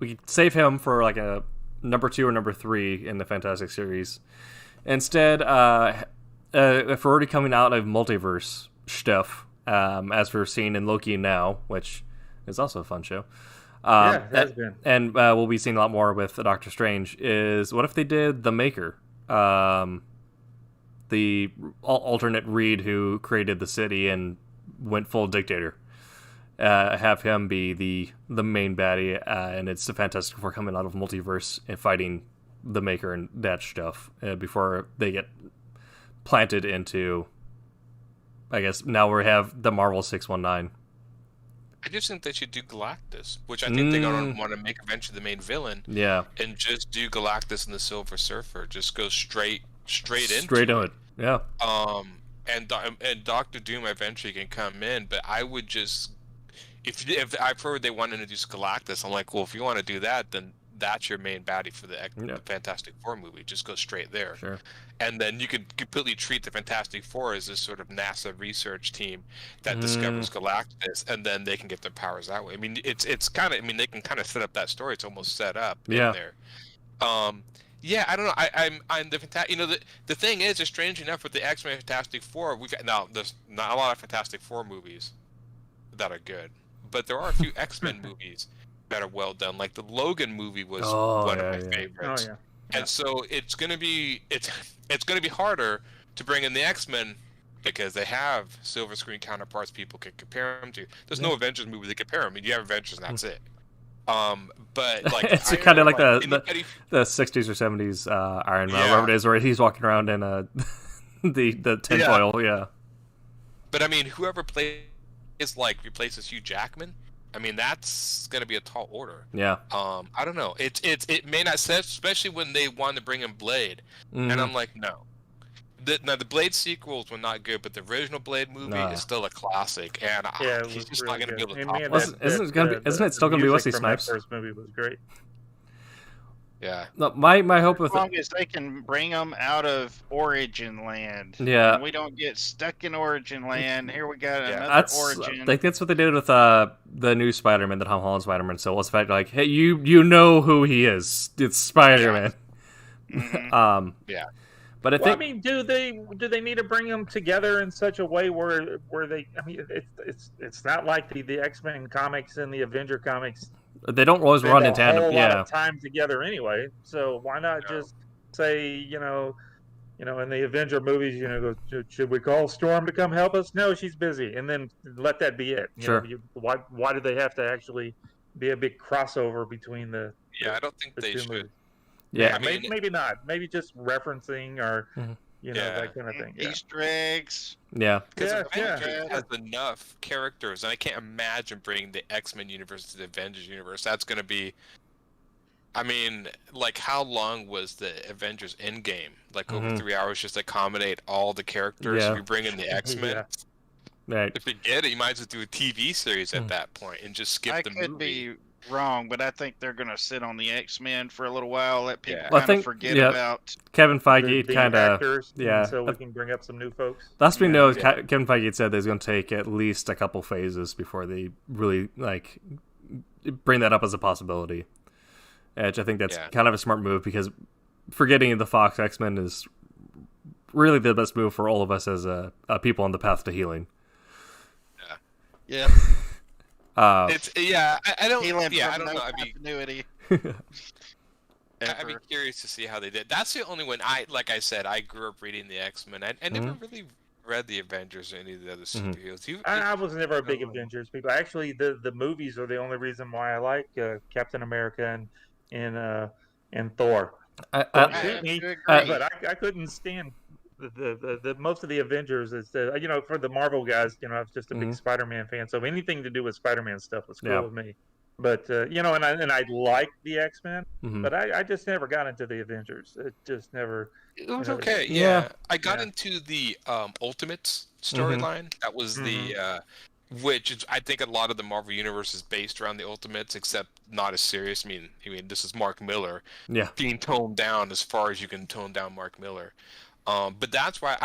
we could save him for like a number 2 or number 3 in the Fantastic series. Instead, if we're already coming out of multiverse stuff, as we're seeing in Loki now, which is also a fun show. It has been. And we'll be seeing a lot more with Doctor Strange, is what if they did the Maker, the alternate Reed who created the city and went full dictator, have him be the main baddie, and it's the Fantastic Four coming out of multiverse and fighting the Maker and that stuff before they get planted into, I guess now we have the Marvel 619. I just think they should do Galactus, which I think they're gonna want to make eventually the main villain. Yeah. And just do Galactus and the Silver Surfer. Just go straight into it. Yeah. And Doctor Doom eventually can come in, but I would just if I've heard they want to introduce Galactus, I'm like, well, if you want to do that, then that's your main baddie for the Fantastic Four movie. Just go straight there. Sure. And then you could completely treat the Fantastic Four as this sort of NASA research team that discovers Galactus, and then they can get their powers that way. I mean, it's kind of, they can kind of set up that story. It's almost set up in there. Yeah, I don't know. I'm the thing is, it's strange enough with the X-Men Fantastic Four. There's not a lot of Fantastic Four movies that are good, but there are a few X-Men movies that are well done. Like the Logan movie was one of my favorites. Oh, yeah. And so it's gonna be harder to bring in the X-Men because they have silver screen counterparts people can compare them to. There's no Avengers movie they compare them. I mean, you have Avengers and that's it. But like it's kind of like the 60s or 70s Iron Man, whatever it is, where he's walking around in the tinfoil. Yeah. But I mean, whoever replaces Hugh Jackman, I mean, that's going to be a tall order. Yeah. I don't know. It may not sense, especially when they want to bring in Blade, and I'm like, no. The Blade sequels were not good, but the original Blade movie is still a classic, and he's just not going to be able to top it. Isn't it still going to be Wesley Snipes? The first movie was great. Yeah. No, my hope with as long as they can bring them out of Origin Land. Yeah. And we don't get stuck in Origin Land. Here we got another Origin. Like that's what they did with the new Spider-Man, the Tom Holland Spider-Man. So it's the fact like, hey, you know who he is. It's Spider-Man. Yeah. But I think, do they need to bring them together in such a way where they? I mean, it's not like the X-Men comics and the Avenger comics. They don't always run in tandem. A lot of time together anyway. So why not just say, in the Avenger movies, should we call Storm to come help us? No, she's busy, and then let that be it. Sure. Why do they have to actually be a big crossover between the? Yeah, I don't think they should. Movies? Yeah, I mean, maybe not. Maybe just referencing or that kind of thing. Yeah. Easter eggs. Yeah. Because Avengers has enough characters, and I can't imagine bringing the X-Men universe to the Avengers universe. That's going to be... I mean, like, how long was the Avengers Endgame? Like, over 3 hours just to accommodate all the characters? Yeah. If you bring in the X-Men? Right. If you get it, you might as well do a TV series at that point and just skip the movie. I could be wrong, but I think they're going to sit on the X-Men for a little while, let people forget about Kevin Feige kind of so we can bring up some new folks. Last we know, Kevin Feige had said there's going to take at least a couple phases before they really bring that up as a possibility. Which I think that's kind of a smart move, because forgetting the Fox X-Men is really the best move for all of us as people on the path to healing. Yeah. It's I don't Healing yeah, I from don't no know. I mean, continuity. I'd be curious to see how they did. That's the only one like I said, I grew up reading the X-Men. I never really read the Avengers or any of the other superheroes. I was never a big Oh. Avengers people. Actually, the movies are the only reason why I like Captain America and Thor. I, Don't I, shoot me, to agree. but I couldn't stand the most of the Avengers. Is for the Marvel guys, I was just a big Spider-Man fan, so anything to do with Spider-Man stuff was cool Yeah. with me. But and I liked the X-Men, but I just never got into the Avengers. It just never. It was know, okay. yeah. Yeah. I got Yeah. into the Ultimates storyline. That was the which is, I think a lot of the Marvel universe is based around the Ultimates, except not as serious. I mean, this is Mark Miller being toned down as far as you can tone down Mark Miller. But that's why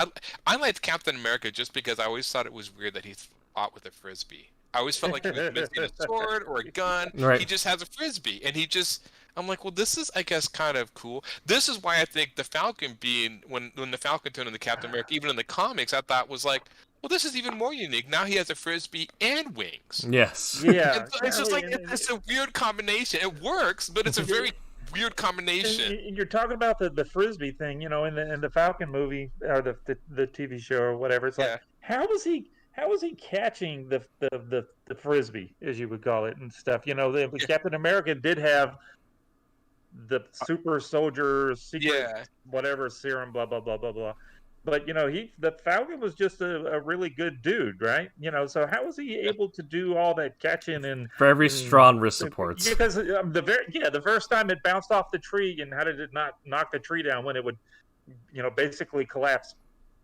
I liked Captain America just because I always thought it was weird that he fought with a frisbee. I always felt like he was missing a sword or a gun. Right. He just has a frisbee, and I'm like, well, this is, I guess, kind of cool. This is why I think the Falcon being when the Falcon turned into Captain America, even in the comics, I thought was like, well, this is even more unique. Now he has a frisbee and wings. Yes. Yeah, And so it's just like it's a weird combination. It works, but it's a very weird combination. And you're talking about the frisbee thing, in the Falcon movie or the TV show or whatever. It's like, how was he catching the frisbee, as you would call it, and stuff? Captain America did have the super soldier secret whatever serum, blah blah blah blah blah. But the Falcon was just a really good dude, right? So how was he able to do all that catching and very strong wrist supports? Because the first time it bounced off the tree, and how did it not knock the tree down when it would, basically collapse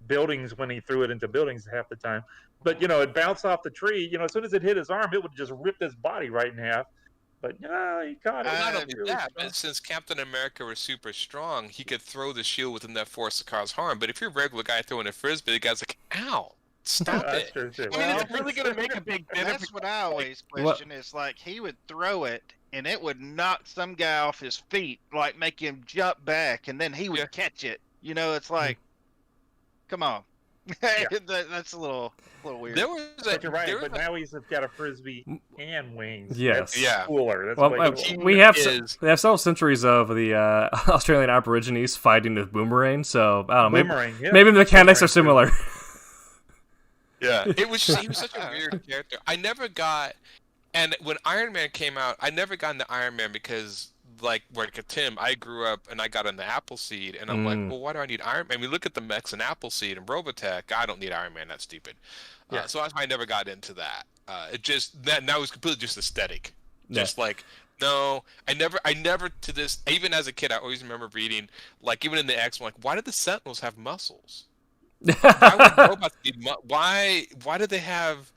buildings when he threw it into buildings half the time? But it bounced off the tree. As soon as it hit his arm, it would just rip his body right in half. But he caught it. Not only really that, strong. but since Captain America was super strong, he could throw the shield within that force to cause harm. But if you're a regular guy throwing a frisbee, the guy's like, "Ow, stop That's it!" true, too. I mean, it's really gonna make a big And difference. that's what I always question is like he would throw it and it would knock some guy off his feet, like make him jump back, and then he would catch it. It's like, come on. That's a little weird. There was But you're right. But now he's got a frisbee and wings. Yes. That's cooler. That's Well, way cooler. we have several centuries of the Australian Aborigines fighting with boomerang. So I don't know. Boomerang, Maybe the mechanics are similar. Yeah, he was such a weird character. I never got, and when Iron Man came out, I never got into Iron Man because, like Tim, I grew up and I got into Appleseed, and I'm like, well, why do I need Iron Man? I mean, look at the mechs in Appleseed and Robotech. I don't need Iron Man. That's stupid. So that's why I never got into that. It just that was completely just aesthetic. Just like, no, I never to this. Even as a kid, I always remember reading, like, even in the X, like, why did the Sentinels have muscles? Why would robots need why did they have?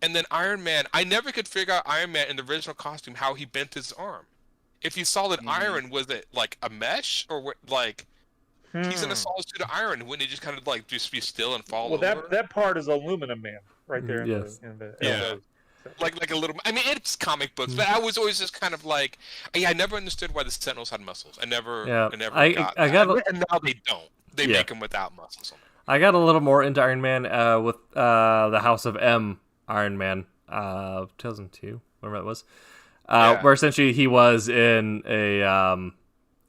And then Iron Man, I never could figure out Iron Man in the original costume how he bent his arm. If he's solid iron, was it like a mesh or like he's in a solid suit of iron? Wouldn't he just kind of like just be still and fall over? That part is Aluminum Man right there. Yes. In the Yeah. Like a little. I mean, it's comic books, but I was always just kind of like, I never understood why the Sentinels had muscles. I never got that. And now they don't. They make them without muscles on them. I got a little more into Iron Man with the House of M Iron Man 2002, whatever that was, where essentially he was in an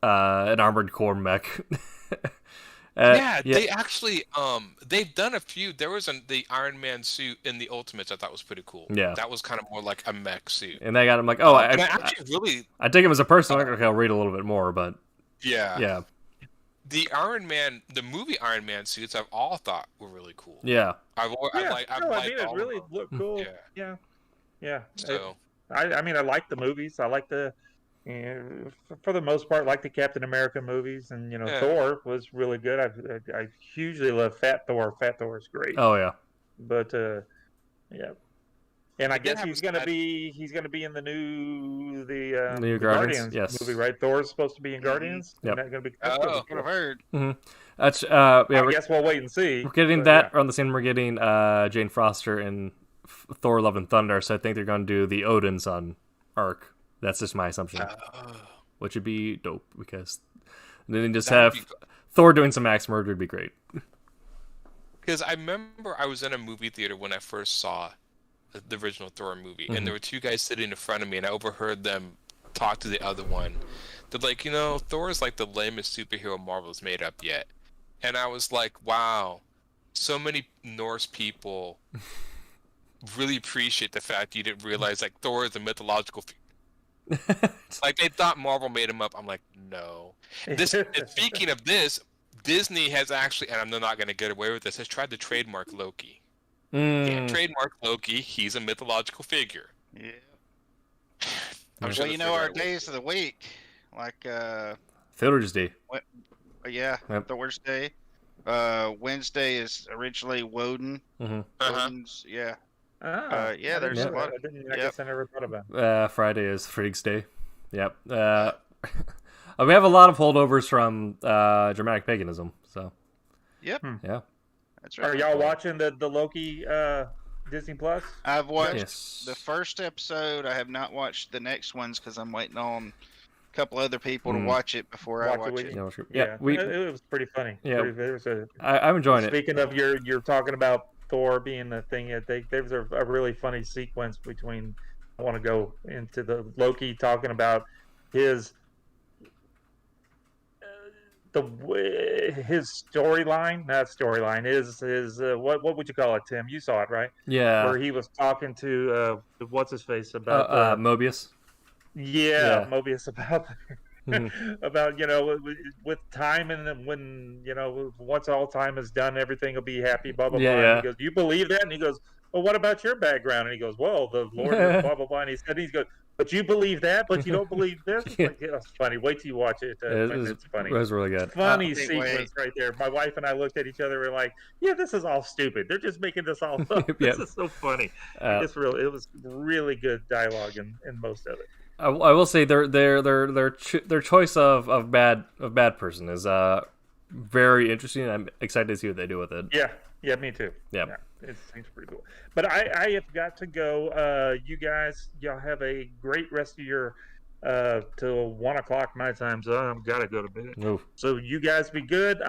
armored core mech. They actually they've done a few. There was the Iron Man suit in the Ultimates I thought was pretty cool. Yeah, that was kind of more like a mech suit. And they got him like, I dig him as a person. Okay, I'll read a little bit more, but yeah. The Iron Man, the movie Iron Man suits, I've all thought were really cool. Yeah. I mean, it really looked cool. Yeah. So, I mean, I like the movies. I like for the most part, like the Captain America movies, and Thor was really good. I hugely love Fat Thor. Fat Thor is great. Oh yeah. But yeah. And I guess he's gonna be in the new Guardians movie, right? Thor's supposed to be in Guardians. Yep. Not gonna be. I've heard. Mm-hmm. That's I guess we'll wait and see. We're getting that around the same. We're getting Jane Foster in Thor: Love and Thunder. So I think they're gonna do the Odin Son arc. That's just my assumption, which would be dope because then just have Thor doing some axe murder would be great. Because I remember I was in a movie theater when I first saw the original Thor movie, Mhm. and there were two guys sitting in front of me, and I overheard them talk to the other one. They're like, Thor is like the lamest superhero Marvel's made up yet. And I was like, wow, so many Norse people really appreciate the fact you didn't realize like Thor is a mythological like they thought Marvel made him up. I'm like, no. This and speaking of this, Disney has actually, and I'm not going to get away with this, has tried to trademark Loki. Can't trademark Loki. He's a mythological figure. Yeah. I'm Well, sure you know our days of the week, like Fiddler's Day. yeah, Yep. Thursday. Wednesday is originally Woden. Mm-hmm. Woden's, yeah. Yeah, there's a lot. I guess I never thought about it. Friday is Friggs Day. Yep. We have a lot of holdovers from Germanic paganism. So. Yep. Yeah. That's right. Are y'all watching the Loki Disney Plus? I've watched the first episode. I have not watched the next ones because I'm waiting on a couple other people to watch it before I watch it. Yeah, it was pretty funny. Yeah, I'm enjoying it. Speaking of you're talking about Thor being the thing. There's a really funny sequence between. I want to go into the Loki talking about his his storyline. Not storyline. His what would you call it, Tim? You saw it, right? Yeah. Where he was talking to what's his face about Mobius. Yeah, Mobius about. About with time, and then when once all time is done, everything will be happy, blah blah blah. And he goes, "You believe that?" And he goes, "Well, what about your background?" And he goes, "Well, the Lord is blah blah blah." And he goes, "But you believe that, but you don't believe this." Like, it's funny. Wait till you watch it. It's funny. It was really good. Funny sequence right there. My wife and I looked at each other. We're like, "Yeah, this is all stupid. They're just making this all up." This is so funny. It was really good dialogue in most of it. I will say their choice of bad person is very interesting. I'm excited to see what they do with it. Yeah, me too. Yeah, it seems pretty cool. But I have got to go. You guys, y'all have a great rest of your till 1 o'clock my time. So I've got to go to bed. Oof. So you guys be good.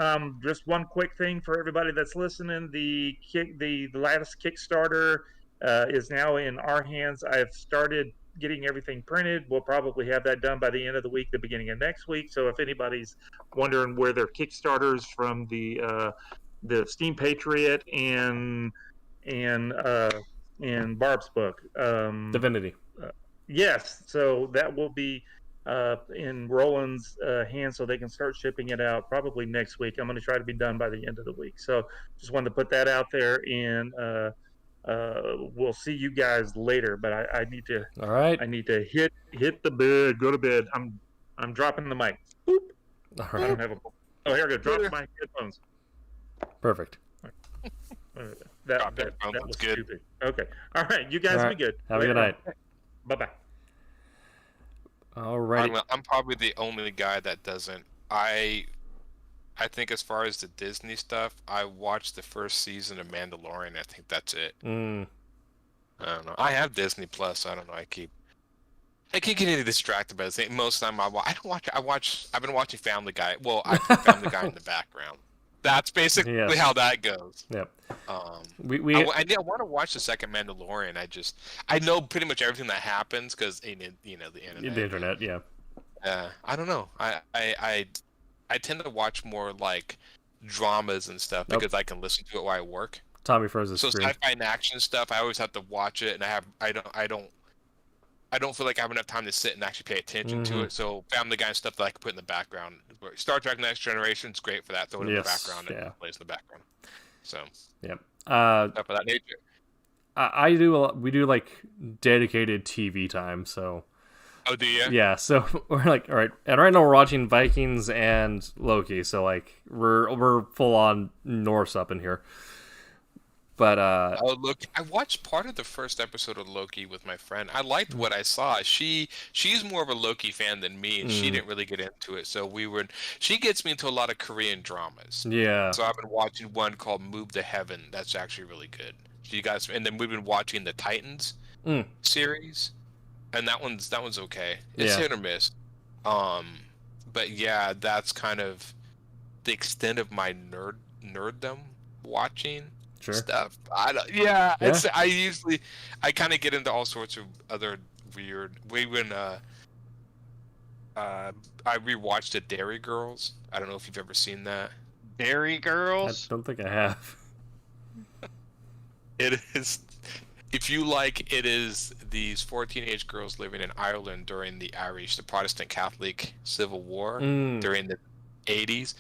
Just one quick thing for everybody that's listening: the latest Kickstarter is now in our hands. I've started getting everything printed. We'll probably have that done by the end of the week, the beginning of next week. So if anybody's wondering where their Kickstarters from the Steam Patriot and Barb's book, Divinity. Yes, so that will be in Roland's hands, so they can start shipping it out probably next week. I'm going to try to be done by the end of the week. So just wanted to put that out there, and we'll see you guys later, but I need to. All right. I need to hit the bed. Go to bed. I'm dropping the mic. Boop. All right. I don't have a. Oh, here I go. Drop my headphones. Perfect. That was good. Stupid. Okay. All right. You guys be good. Have a good night. Bye bye. All right. I'm probably the only guy that doesn't. I think as far as the Disney stuff, I watched the first season of Mandalorian. I think that's it. I don't know. I have Disney Plus. So I don't know. I keep getting distracted by this. Most of the time, I've been watching Family Guy. Well, I put Family Guy in the background. That's basically how that goes. Yep. I want to watch the second Mandalorian. I know pretty much everything that happens because the internet. The internet, yeah. I don't know. I tend to watch more like dramas and stuff because I can listen to it while I work. Tommy froze his screen. So sci-fi and action stuff, I always have to watch it, and I don't feel like I have enough time to sit and actually pay attention to it. So Family Guy and stuff that I can put in the background. Star Trek Next Generation is great for that. Throw it in the background and it plays in the background. So yep. Stuff of that nature. We do like dedicated TV time, so. Oh, do you? Yeah, so we're like, all right, and right now we're watching Vikings and Loki, so like we're full on Norse up in here. But oh, look, I watched part of the first episode of Loki with my friend. I liked what I saw. She's more of a Loki fan than me, and she didn't really get into it. So she gets me into a lot of Korean dramas. Yeah. So I've been watching one called Move to Heaven. That's actually really good. And then we've been watching the Titans series. And that one's okay. It's hit or miss. But yeah, that's kind of the extent of my nerddom watching. Sure. stuff. Yeah. I kind of get into all sorts of other weird. I rewatched the Dairy Girls. I don't know if you've ever seen that. Dairy I Girls. don't think I have. It is, if you like, it is these 4 teenage girls living in Ireland during the Protestant Catholic Civil War during the 80s,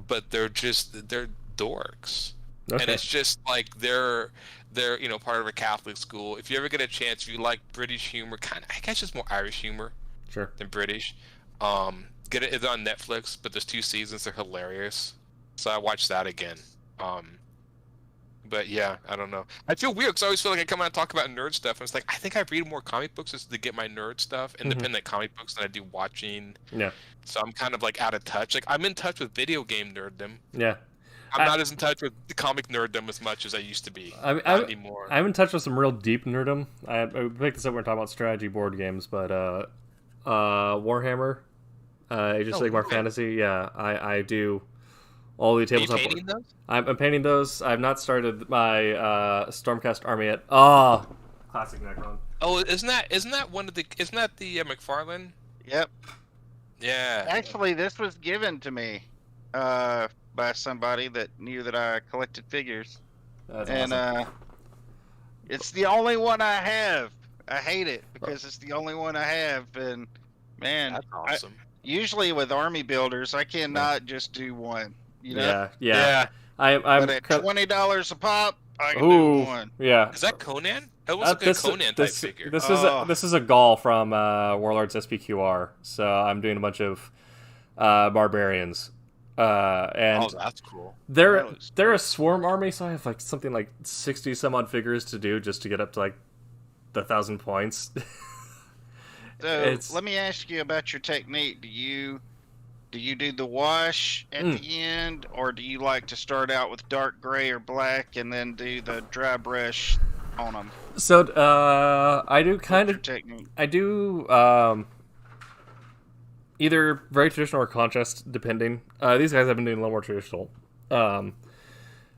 but they're dorks. Okay. And it's just like they're part of a Catholic school. If you ever get a chance, if you like British humor, I guess it's more Irish humor Sure. than British. Get it. It's on Netflix, but there's 2 seasons. They're hilarious. So I watched that again. But yeah, I don't know. I feel weird because I always feel like I come out and talk about nerd stuff, and it's like I think I read more comic books just to get my nerd stuff, independent comic books, than I do watching. Yeah. So I'm kind of like out of touch. Like I'm in touch with video game nerddom. Yeah. I'm not as in touch with the comic nerddom as much as I used to be. Not anymore. I'm in touch with some real deep nerdom. I picked this up when we're talking about strategy board games, but Warhammer, Age of Sigmar Fantasy. Yeah, I do all the tabletop. Are you painting those? I'm painting those. I've not started my Stormcast army yet. Oh, classic Necron. Oh, isn't that the McFarlane? Yep. Yeah. Actually, this was given to me by somebody that knew that I collected figures. That's and awesome. it's the only one I have. I hate it because it's the only one I have, and man, That's awesome. Usually with army builders, I cannot just do one. You know? Yeah. I'm But at $20 a pop, I can do one. Yeah. Is that Conan? That was like a Conan type figure. This is a Gaul from Warlords SPQR. So I'm doing a bunch of barbarians. And that's cool. They're a swarm army, so I have like something like 60 some odd figures to do just to get up to like the 1,000 points. So let me ask you about your technique. Do you do the wash at the end, or do you like to start out with dark gray or black and then do the dry brush on them? So I do kind of technique. I do either very traditional or contrast, depending. These guys have been doing a little more traditional.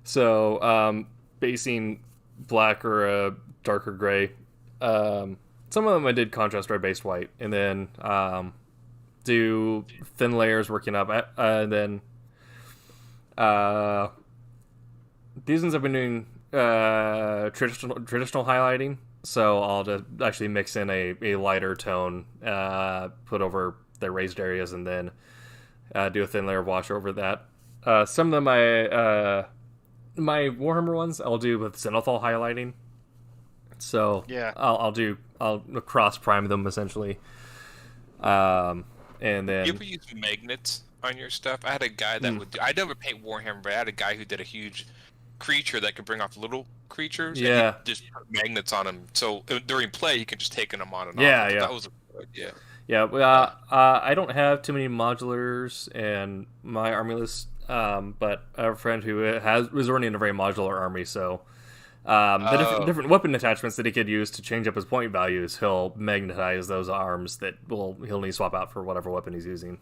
So basing black or a darker gray. Some of them I did contrast or based white, and then do thin layers working up, and then these ones I've been doing traditional highlighting. So I'll just actually mix in a lighter tone, put over the raised areas, and then do a thin layer of wash over that. Some of them my Warhammer ones I'll do with Zenithal highlighting. So yeah, I'll cross prime them essentially, and then you ever use magnets on your stuff? I had a guy that would. I never paint Warhammer, but I had a guy who did a huge creature that could bring off little creatures. Yeah, and just put magnets on them, so during play you can just take them on and off. Yeah. That was a good idea. Yeah, I don't have too many modulars in my army list, but I have a friend who was running a very modular army, so the different weapon attachments that he could use to change up his point values, he'll magnetize those arms that he'll need to swap out for whatever weapon he's using.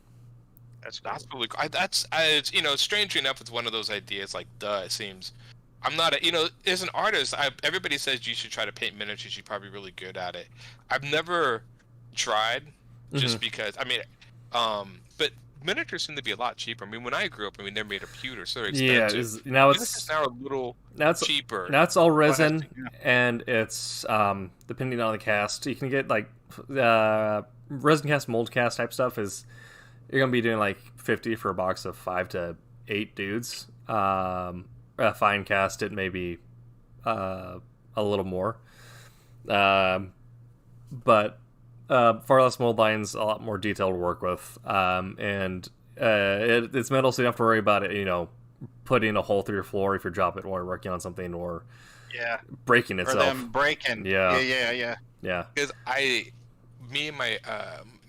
That's really cool. It's strange enough, it's one of those ideas like, it seems. I'm not as an artist, everybody says you should try to paint miniatures, you're probably really good at it. I've never tried, just because, but miniatures seem to be a lot cheaper. I mean, when I grew up, they're made of pewter, so they're expensive. Yeah, now it's now a little cheaper. Now it's all resin, and it's depending on the cast, you can get like resin cast, mold cast type stuff you're gonna be doing like $50 for a box of 5 to 8 dudes. A fine cast, it may be a little more, but far less mold lines, a lot more detail to work with, and it's metal, so you don't have to worry about it, putting a hole through your floor if you're dropping it while you're working on something, or breaking itself. Or them breaking. Yeah. Because me and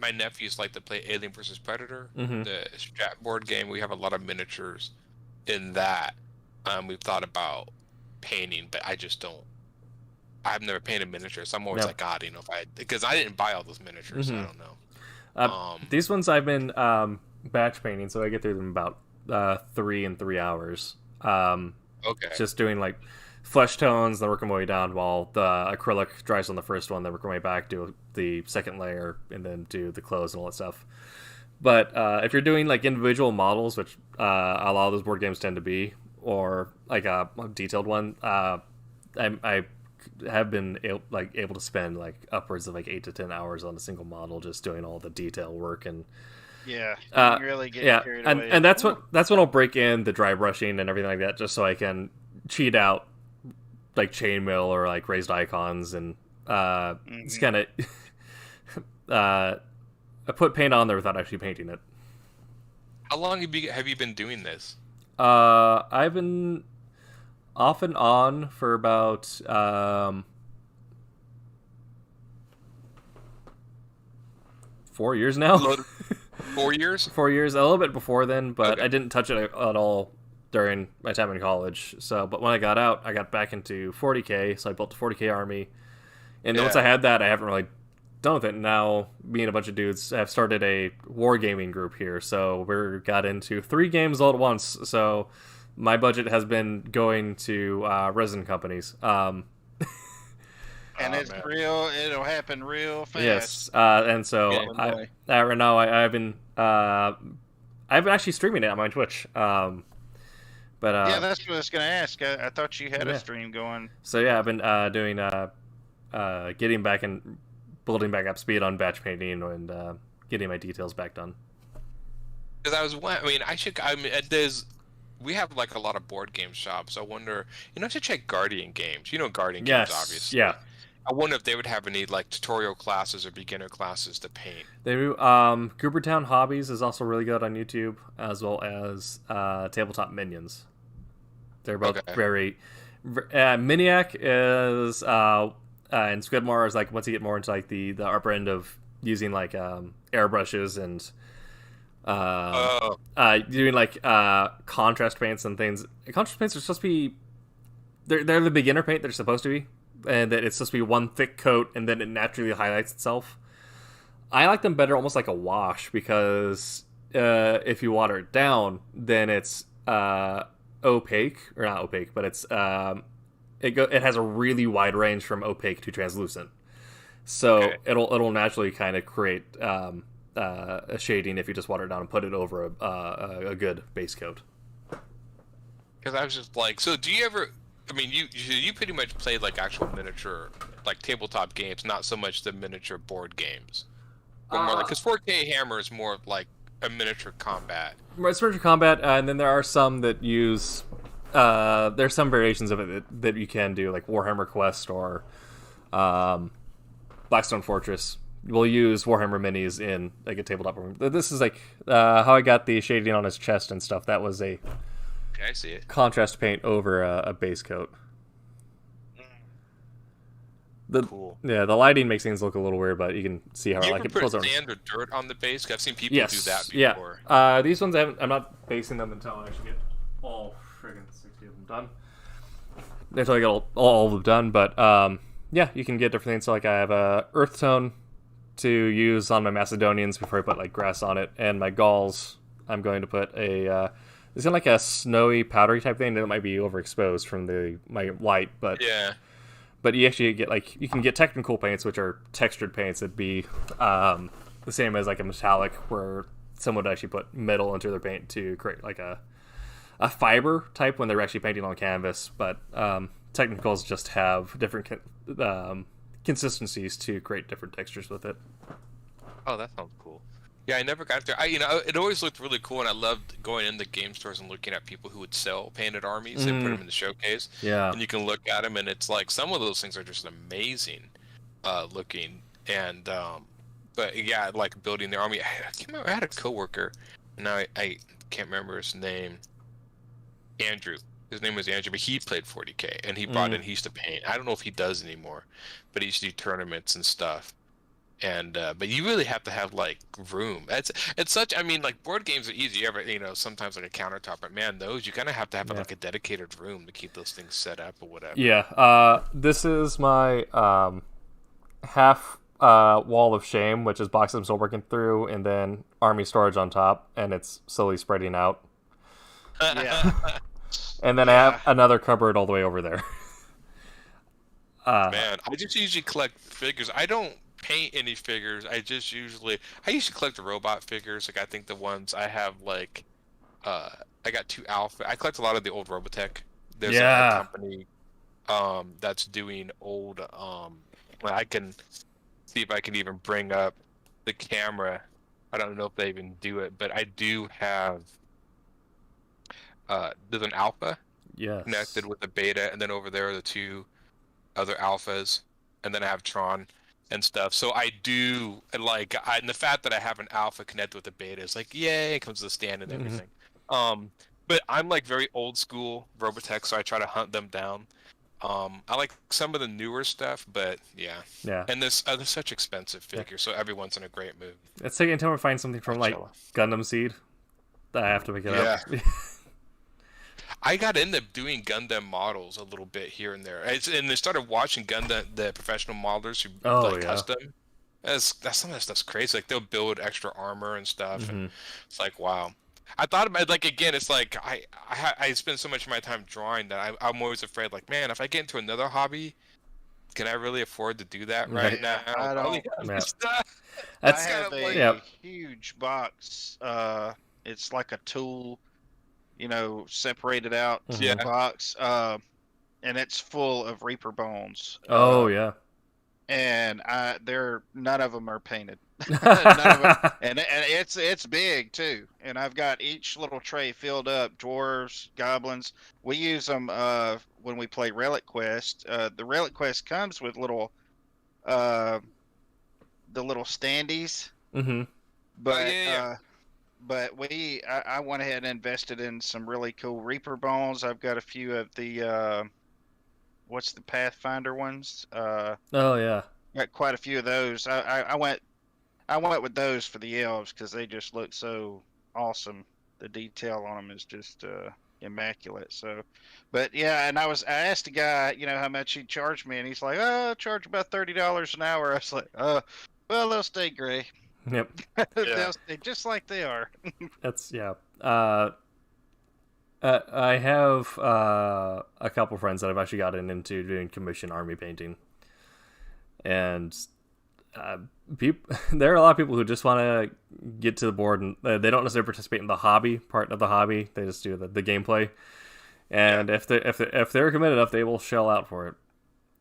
my nephews like to play Alien vs Predator, the strap board game. We have a lot of miniatures in that. We've thought about painting, but I just don't. I've never painted miniatures. So I'm always like, God, because I didn't buy all those miniatures. So I don't know. These ones I've been batch painting, so I get through them about 3 in 3 hours. Okay. Just doing like flesh tones, then work my way down while the acrylic dries on the first one, then work my way back, do the second layer, and then do the clothes and all that stuff. But if you're doing like individual models, which a lot of those board games tend to be, or like a detailed one, I have been able to spend like upwards of like 8 to 10 hours on a single model, just doing all the detail work and Yeah, you really get yeah, carried away. and that's when I'll break in the dry brushing and everything like that, just so I can cheat out like chainmail or like raised icons and it's kind of I put paint on there without actually painting it. How long have you been doing this? I've been off and on for about 4 years now. 4 years? 4 years, a little bit before then, but Okay. I didn't touch it at all during my time in college. So, but when I got out, I got back into 40K, so I built a 40K army. And then once I had that, I haven't really done with it. Now, me and a bunch of dudes have started a wargaming group here, so we got into 3 games all at once. So my budget has been going to resin companies. And it's man. real. It'll happen real fast. Yes, and so Yeah. right now I've been actually streaming it on my Twitch. But Yeah, that's what I was gonna ask. I thought you had Yeah. a stream going. so yeah, I've been doing getting back and building back up speed on batch painting and getting my details back done. Because we have like a lot of board game shops. I wonder, I should check Guardian Games. You know Guardian Games, Yes, obviously. yeah, I wonder if they would have any like tutorial classes or beginner classes to paint. they do. Goobertown Hobbies is also really good on YouTube, as well as Tabletop Minions. They're both Okay. very. Miniac is and Squidmore is like once you get more into like the upper end of using like airbrushes and doing like contrast paints and things. Contrast paints are supposed to be they're the beginner paint they're supposed to be, and that it's supposed to be one thick coat and then it naturally highlights itself. I like them better almost like a wash because if you water it down, then it's opaque, or not opaque, but it's it has a really wide range from opaque to translucent. So Okay. it'll naturally kind of create a shading if you just water it down and put it over a good base coat. Because I was just like, so do you ever? I mean, you pretty much played like actual miniature, like tabletop games, not so much the miniature board games. But more like, because 4K Hammer is more of like a miniature combat. It's miniature combat, and then there are some that use. There's some variations of it that you can do, like Warhammer Quest or Blackstone Fortress. We'll use Warhammer minis in like a tabletop room. This is like how I got the shading on his chest and stuff. That was a Okay, I see it. contrast paint over a base coat. Cool. Yeah, the lighting makes things look a little weird, but you can see how Do you like ever it put pulls over. sand or dirt on the base? 'Cause I've seen people Yes, do that yeah. before. These ones I'm not basing them until I actually get all friggin' 60 of them done. Until I get all of them done, but yeah, you can get different things. So like I have a earth tone to use on my Macedonians before I put like grass on it, and my Gauls I'm going to put a it's kind of like a snowy powdery type thing that might be overexposed from my light, but Yeah. But you actually get like you can get technical paints, which are textured paints. That'd be the same as like a metallic, where someone would actually put metal into their paint to create like a fiber type when they're actually painting on canvas. But technicals just have different consistencies to create different textures with it. Oh, that sounds cool. Yeah, I never got there. It always looked really cool, and I loved going in the game stores and looking at people who would sell painted armies and put them in the showcase. Yeah. And you can look at them, and it's like some of those things are just amazing looking. And but yeah, like building the army. I can't remember. I had a coworker, and now I can't remember his name. Andrew. His name was Andrew, but he played 40K, and he brought in. He used to paint. I don't know if he does anymore, but he used to do tournaments and stuff. And but you really have to have like room. It's such. I mean, like board games are easy. You ever sometimes like a countertop, but man, those you kind of have to have like a dedicated room to keep those things set up or whatever. Yeah. This is my half wall of shame, which is boxes I'm still working through, and then army storage on top, and it's slowly spreading out. Yeah. And then I have another cupboard all the way over there. Man, I just usually collect figures. I don't paint any figures. I usually collect the robot figures. Like I think the ones I have like I got 2 alpha. I collect a lot of the old Robotech. There's a Yeah. company that's doing old well, I can see if I can even bring up the camera. I don't know if they even do it, but I do have there's an alpha Yes. connected with the beta, and then over there are the 2 other alphas, and then I have Tron and stuff. So I do like, and the fact that I have an alpha connected with the beta is like, yay, it comes to the stand and everything. But I'm like very old school Robotech, so I try to hunt them down. I like some of the newer stuff, but yeah. And this they're such expensive figures, so everyone's in a great mood. It's taking time to find something from like Gundam Seed that I have to pick it up. I got into doing Gundam models a little bit here and there, and I started watching Gundam, the professional modelers who custom. That's some of that stuff's crazy. Like they'll build extra armor and stuff, and it's like, wow. I thought about, like, again, it's like I spend so much of my time drawing that I'm always afraid, like, man, if I get into another hobby, can I really afford to do that right now? I don't. I have a huge box. It's like a tool, separated out box. And it's full of Reaper bones. And none of them are painted. And it's big too. And I've got each little tray filled up. Dwarves, goblins. We use them when we play Relic Quest. The Relic Quest comes with little the little standees. But but I went ahead and invested in some really cool Reaper bones. I've got a few of the what's the Pathfinder ones? Got quite a few of those. I went with those for the elves because they just look so awesome. The detail on them is just immaculate. So, but yeah, and I asked the guy, how much he'd charge me, and he's like, "Oh, I'll charge about $30 an hour." I was like, well, they'll stay gray. Yep. They'll stay just like they are. That's I have a couple friends that I've actually gotten into doing commission army painting, and there are a lot of people who just want to get to the board, and they don't necessarily participate in the hobby part of the hobby. They just do the gameplay, and if they're committed enough, they will shell out for it.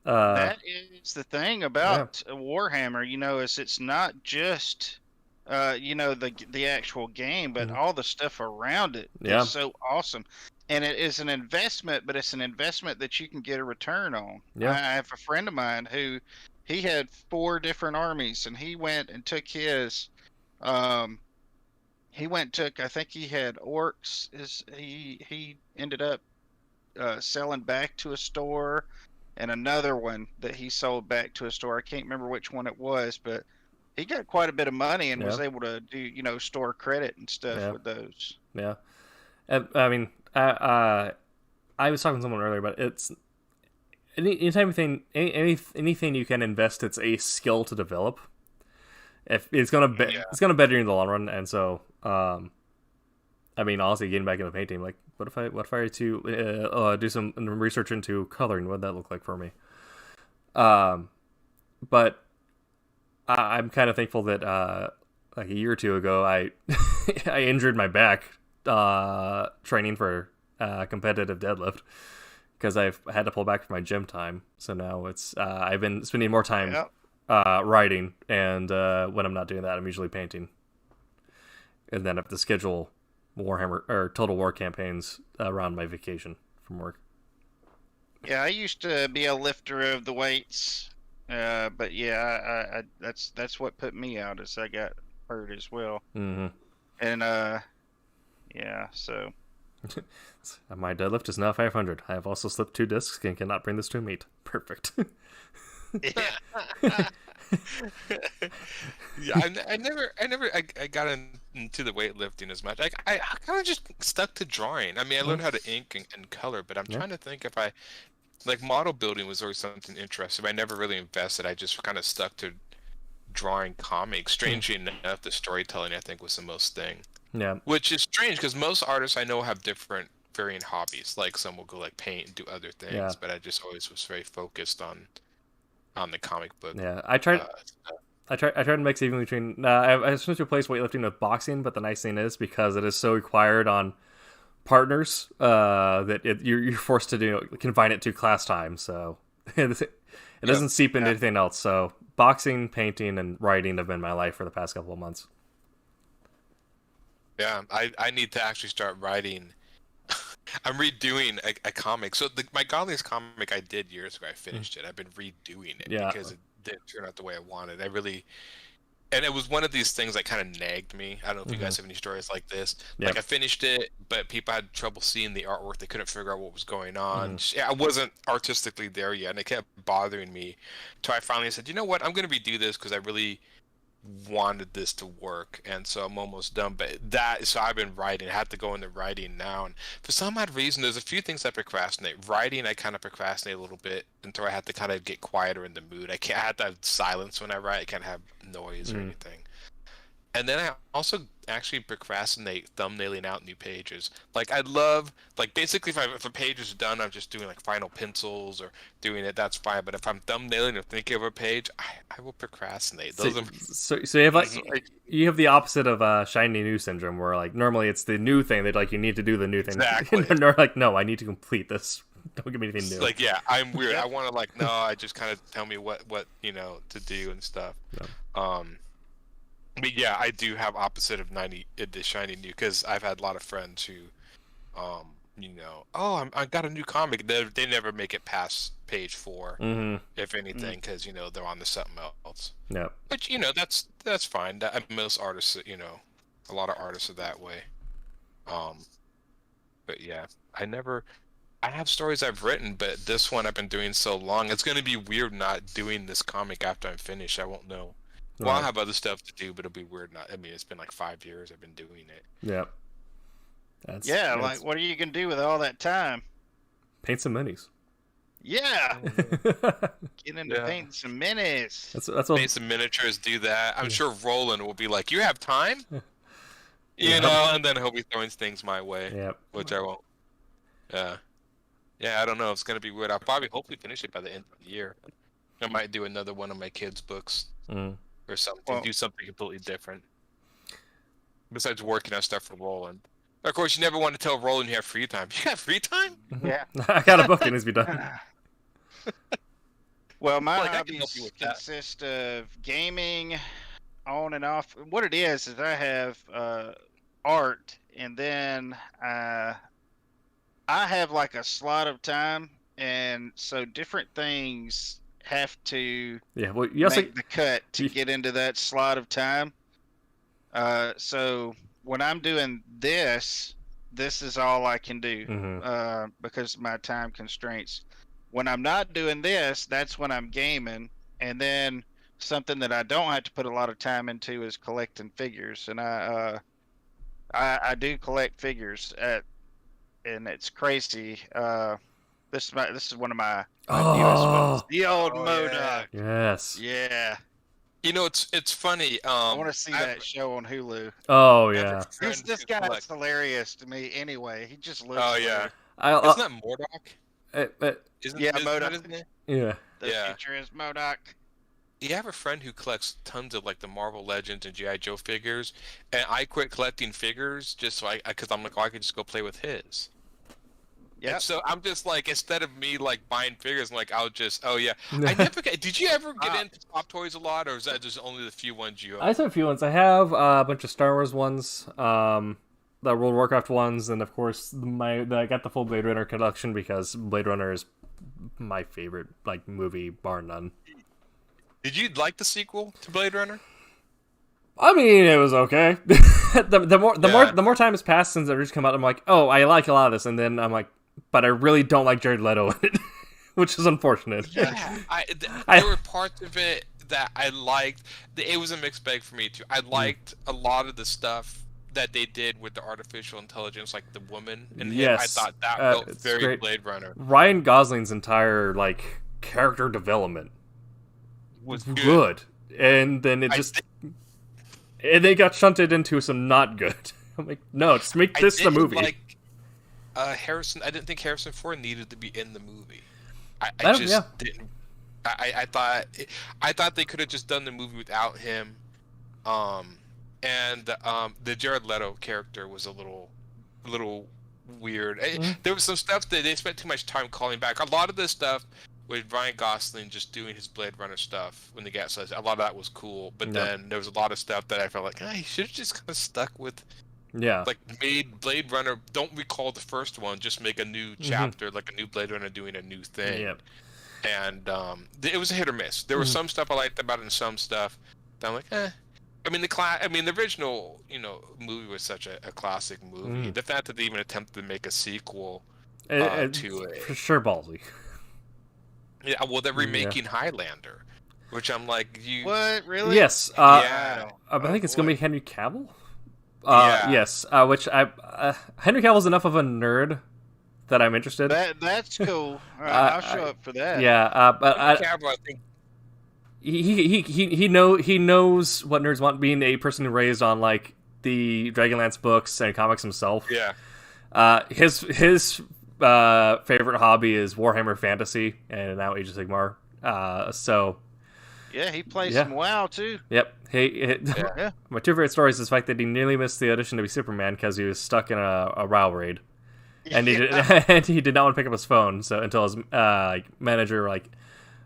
That is the thing about Warhammer, is it's not just the actual game, but all the stuff around it is so awesome. And it is an investment, but it's an investment that you can get a return on. I have a friend of mine who he had 4 different armies, and he went and took his I think he had orcs. He ended up selling back to a store, and another one that he sold back to a store. I can't remember which one it was, but he got quite a bit of money and was able to do, store credit and stuff with those. Yeah. I mean, I was talking to someone earlier, but it's anything you can invest, it's a skill to develop. If it's gonna it's gonna better you in the long run, and so I mean, honestly, getting back into painting, like, what if I were to do some research into coloring? What would that look like for me? But I'm kind of thankful that like a year or two ago, I I injured my back training for competitive deadlift because I've had to pull back from my gym time. So now it's I've been spending more time writing, and when I'm not doing that, I'm usually painting. And then I have to schedule Warhammer or Total War campaigns around my vacation from work. Yeah, I used to be a lifter of the weights, but yeah, I that's what put me out, is I got hurt as well. Mm-hmm. And yeah, so my deadlift is now 500. I have also slipped 2 discs and cannot bring this to a meet. Perfect. Yeah, I never got into the weightlifting as much. I kind of just stuck to drawing. I mean, I learned how to ink and color, but I'm trying to think if I like model building was always something interesting. I never really invested. I just kind of stuck to drawing comics. Strangely enough, the storytelling I think was the most thing. Yeah, which is strange because most artists I know have different varying hobbies. Like some will go like paint and do other things, but I just always was very focused on on the comic book. Yeah, I tried. Stuff. I tried to mix even between. I switched to replace weightlifting with boxing, but the nice thing is because it is so required on partners that you're forced to confine it to class time. So it doesn't seep into anything else. So boxing, painting, and writing have been my life for the past couple of months. Yeah, I need to actually start writing. I'm redoing a comic. So my Godliest comic I did years ago, I finished it. I've been redoing it because it didn't turn out the way I wanted. And it was one of these things that kind of nagged me. I don't know if you guys have any stories like this. Yep. Like I finished it, but people had trouble seeing the artwork. They couldn't figure out what was going on. I wasn't artistically there yet, and it kept bothering me. So I finally said, you know what? I'm going to redo this because I really wanted this to work, and so I'm almost done. But so I've been writing. I have to go into writing now, and for some odd reason, there's a few things I procrastinate. Writing, I kind of procrastinate a little bit until I have to kind of get quieter in the mood. I have to have silence when I write. I can't have noise or anything. And then I also actually procrastinate thumbnailing out new pages. Like I love, like basically if a page is done, I'm just doing like final pencils or doing it. That's fine. But if I'm thumbnailing or thinking of a page, I will procrastinate. So you have you have the opposite of shiny new syndrome, where like normally it's the new thing that like you need to do the new thing. Exactly. And they're like, no, I need to complete this. Don't give me anything new. Like I'm weird. I want to I just kind of tell me what to do and stuff. Yeah. But yeah, I do have opposite of the shiny new, because I've had a lot of friends who, I got a new comic. They never make it past page 4, if anything, because they're on to something else. Yeah. But that's fine. Most artists, a lot of artists are that way. But yeah, I have stories I've written, but this one I've been doing so long. It's gonna be weird not doing this comic after I'm finished. I won't know. Well, I'll have other stuff to do, but it'll be weird not. I mean, it's been like 5 years I've been doing it. Yep. Like, what are you gonna do with all that time? Paint some minis. Yeah. Get into painting some minis. That's what... Paint some miniatures, do that. I'm sure Roland will be like, "You have time?" And then he'll be throwing things my way. Yep. Which I won't. Yeah, I don't know. It's gonna be weird. I'll probably hopefully finish it by the end of the year. I might do another one of my kids' books. Or something, do something completely different. Besides working on stuff for Roland. Of course, you never want to tell Roland you have free time. You got free time? Yeah. I got a book that needs to be done. Well, my hobbies consist of gaming, on and off. What it is I have art, and then I have like a slot of time, and so different things have to make the cut to get into that slot of time. So when I'm doing this is all I can do because of my time constraints. When I'm not doing this, that's when I'm gaming. And then something that I don't have to put a lot of time into is collecting figures. And I do collect figures and it's crazy. This is one of my newest ones. The old MODOK. Yes. Yeah. It's funny. I want to see that show on Hulu. Oh yeah. This guy is hilarious to me. Anyway, he just looks. Oh yeah. Hilarious. Isn't that MODOK? MODOK. Yeah. The future is MODOK. You have a friend who collects tons of like the Marvel Legends and G.I. Joe figures, and I quit collecting figures just so because I'm like, I could just go play with his. Yeah. So I'm just like, instead of me like buying figures, I'm like, I'll just, I never get. Did you ever get into Pop Toys a lot, or is that just only the few ones you own? I have a few ones. I have a bunch of Star Wars ones, the World of Warcraft ones, and of course I got the full Blade Runner collection because Blade Runner is my favorite like movie, bar none. Did you like the sequel to Blade Runner? I mean, it was okay. the more time has passed since it come out, I'm like, oh, I like a lot of this, and then I'm like, but I really don't like Jared Leto in it, which is unfortunate. Yeah, there were parts of it that I liked. It was a mixed bag for me too. I liked a lot of the stuff that they did with the artificial intelligence, like the woman, and I thought that felt very great. Blade Runner. Ryan Gosling's entire like character development was good, and then and they got shunted into some not good. I'm like, no, just make this the movie. Harrison, I didn't think Harrison Ford needed to be in the movie. I I thought they could have just done the movie without him. And the Jared Leto character was a little weird. There was some stuff that they spent too much time calling back. A lot of this stuff with Ryan Gosling just doing his Blade Runner stuff when they got such, a lot of that was cool. But then there was a lot of stuff that I felt like, he should have just kind of stuck with. Yeah. Like made Blade Runner. Don't recall the first one. Just make a new chapter, like a new Blade Runner doing a new thing. Yep. And it was a hit or miss. There was some stuff I liked about it, and some stuff that I'm like, I mean, the original, movie was such a classic movie. The fact that they even attempted to make a sequel to it, for sure, ballsy. Yeah, well, they're remaking Highlander, which I'm like, What, really? Yes. Yeah. I think it's gonna be Henry Cavill. Yeah. Yes. Which Henry Cavill's enough of a nerd that I'm interested. That's cool. All right, I'll show up for that. Yeah. But Cavill, I think. He knows what nerds want, being a person who raised on like the Dragonlance books and comics himself. Yeah. His favorite hobby is Warhammer Fantasy and now Age of Sigmar. So Yeah, he plays some WoW too. Yep. Yeah. My two favorite stories is the fact that he nearly missed the audition to be Superman because he was stuck in a WoW raid, and he did not want to pick up his phone. So until his manager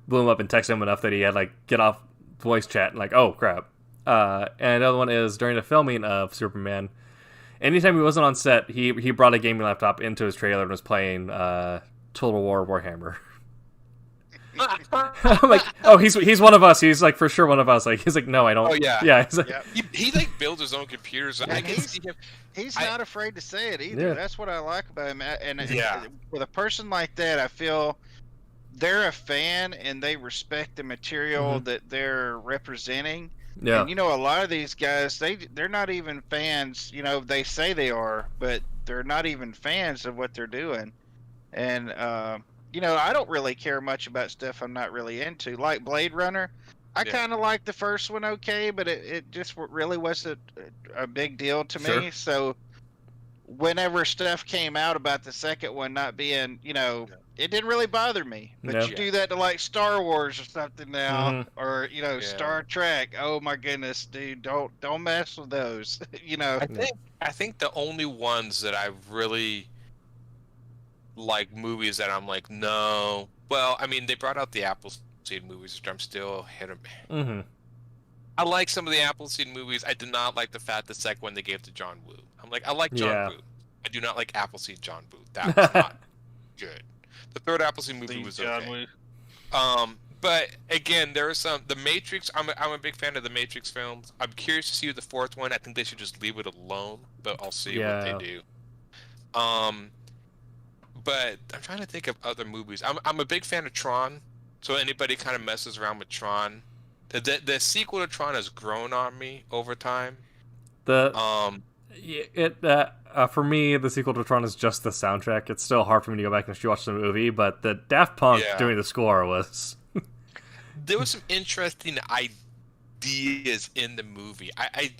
blew him up and texted him enough that he had get off voice chat and oh crap. And another one is during the filming of Superman. Anytime he wasn't on set, he brought a gaming laptop into his trailer and was playing Total War Warhammer. I'm like, oh, he's one of us. He's for sure one of us. He's no, I don't. Oh yeah, yeah. He's he builds his own computers. Yeah, I can see him. He's not afraid to say it either. Yeah. That's what I like about him. And Yeah. with a person like that, I feel they're a fan and they respect the material that they're representing. Yeah. And a lot of these guys, they're not even fans. They say they are, but they're not even fans of what they're doing. And I don't really care much about stuff I'm not really into. Like Blade Runner, I kind of liked the first one okay, but it just really wasn't a big deal to me. So whenever stuff came out about the second one not being, it didn't really bother me. But you do that to Star Wars or something now, or Star Trek. Oh my goodness, dude, don't mess with those. I think the only ones that I really like movies that I'm like, no. Well, I mean, they brought out the Appleseed movies, which I'm still I like some of the Appleseed movies. I did not like the fact the second one they gave to John Woo. I'm like, I like John Woo. I do not like Appleseed John Woo. That was not good. The third Appleseed movie was okay. But again, there are some. The Matrix. I'm a big fan of the Matrix films. I'm curious to see the fourth one. I think they should just leave it alone. But I'll see what they do. But I'm trying to think of other movies. I'm a big fan of Tron. So anybody kind of messes around with Tron, the sequel to Tron has grown on me over time. For me, the sequel to Tron is just the soundtrack. It's still hard for me to go back and watch the movie, but the Daft Punk doing the score was. There was some interesting ideas in the movie. I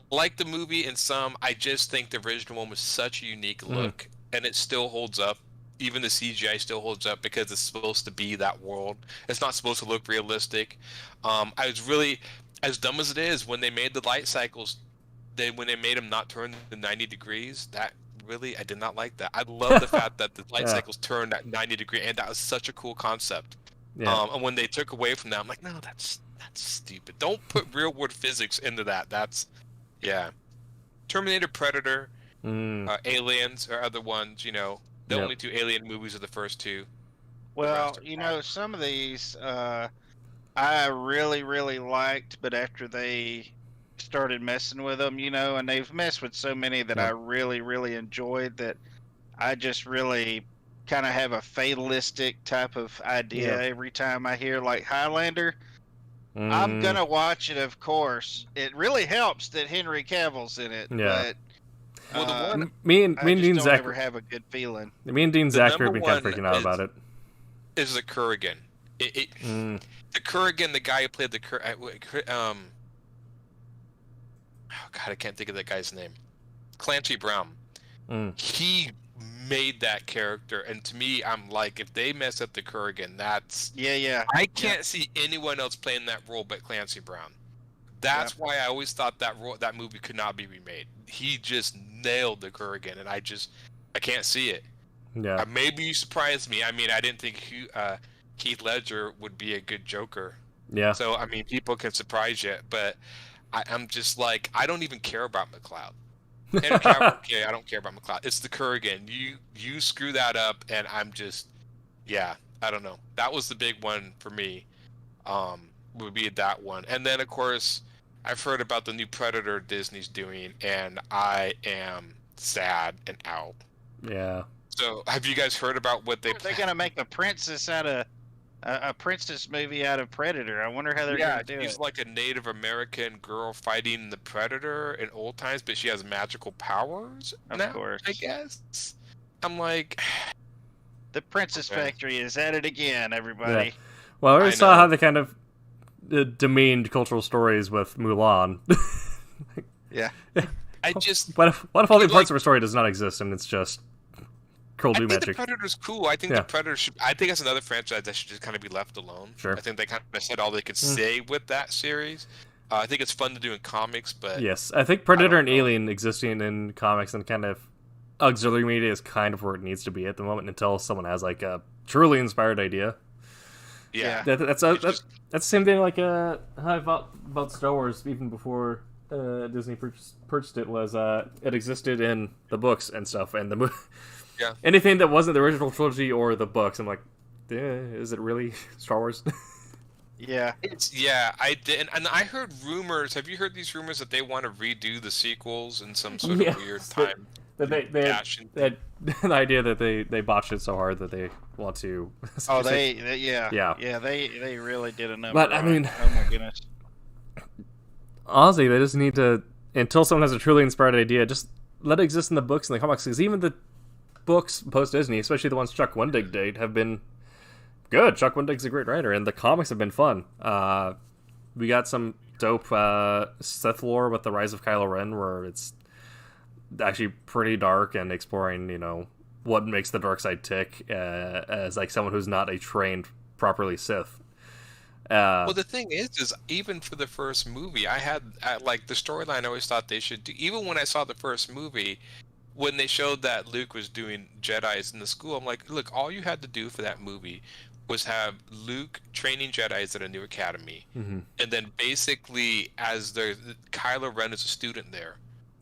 like the movie in some. I just think the original one was such a unique look, and it still holds up. Even the CGI still holds up because it's supposed to be that world. It's not supposed to look realistic. I was really, as dumb as it is, when they made the light cycles, when they made them not turn the 90 degrees, that really, I did not like that. I love the fact that the light cycles turned at 90 degrees, and that was such a cool concept. Yeah. And when they took away from that, I'm like, no, that's stupid. Don't put real world physics into that. That's, Terminator, Predator, Aliens are other ones, The only two Alien movies are the first two. Well, some of these I really, really liked, but after they started messing with them, and they've messed with so many that I really, really enjoyed that I just really kind of have a fatalistic type of idea every time I hear Highlander. I'm going to watch it, of course. It really helps that Henry Cavill's in it, but... Well, the one me and Dean Zachary never have a good feeling. Me and Dean Zachary have been kind of freaking out about it. Is the Kurgan? The Kurgan, the guy who played the oh God, I can't think of that guy's name. Clancy Brown. He made that character. And to me, I'm like, if they mess up the Kurgan, that's Yeah. I can't see anyone else playing that role but Clancy Brown. That's why I always thought that movie could not be remade. He just nailed the Kurgan, and I can't see it. Yeah. Maybe you surprised me. I mean, I didn't think Keith Ledger would be a good Joker. Yeah. So, I mean, people can surprise you, but I'm just like, I don't even care about McLeod. Henry Cavill, okay, I don't care about McLeod. It's the Kurgan. You screw that up, and I'm just, yeah, I don't know. That was the big one for me. Would be that one, and then of course, I've heard about the new Predator Disney's doing, and I am sad and out. Yeah. So, have you guys heard about what They're gonna make a princess out of a princess movie out of Predator. I wonder how they're gonna do she's it. like a Native American girl fighting the Predator in old times, but she has magical powers. Of now, course. I guess. I'm like, The Princess Okay. Factory is at it again, everybody. Yeah. Well, I already I saw know. how they kind of demeaned cultural stories with Mulan. I just. what if all the Like- parts of a story does not exist and it's just curl I do think the magic? Predator's cool. I think Yeah. the Predator should. I think that's another franchise that should just kind of be left alone. Sure. I think they kind of said all they could say with that series. I think it's fun to do in comics, but Yes, I think Predator and know. Alien existing in comics and kind of auxiliary media is kind of where it needs to be at the moment until someone has like a truly inspired idea. yeah. That's the same thing like how I felt about Star Wars even before Disney purchased it was it existed in the books and stuff and the Yeah. anything that wasn't the original trilogy or the books I'm like, is it really Star Wars? Yeah. I did, and I heard rumors. Have you heard these rumors that they want to redo the sequels in some sort of Yes, weird that- time? that they fashion. that the idea that they botched it so hard that they want to Oh, Yeah. they really did a number. But, I on it. mean- oh my goodness. honestly, they just need to, until someone has a truly inspired idea, just let it exist in the books and the comics. Because even the books post Disney, especially the ones Chuck Wendig did, have been good. Chuck Wendig's a great writer, and the comics have been fun. We got some dope Sith lore with the Rise of Kylo Ren, where it's actually pretty dark and exploring, what makes the dark side tick as like someone who's not a trained properly Sith. Well, the thing is even for the first movie, like the storyline I always thought they should do. Even when I saw the first movie, when they showed that Luke was doing Jedis in the school, I'm like, look, all you had to do for that movie was have Luke training Jedis at a new academy, and then basically as Kylo Ren is a student there,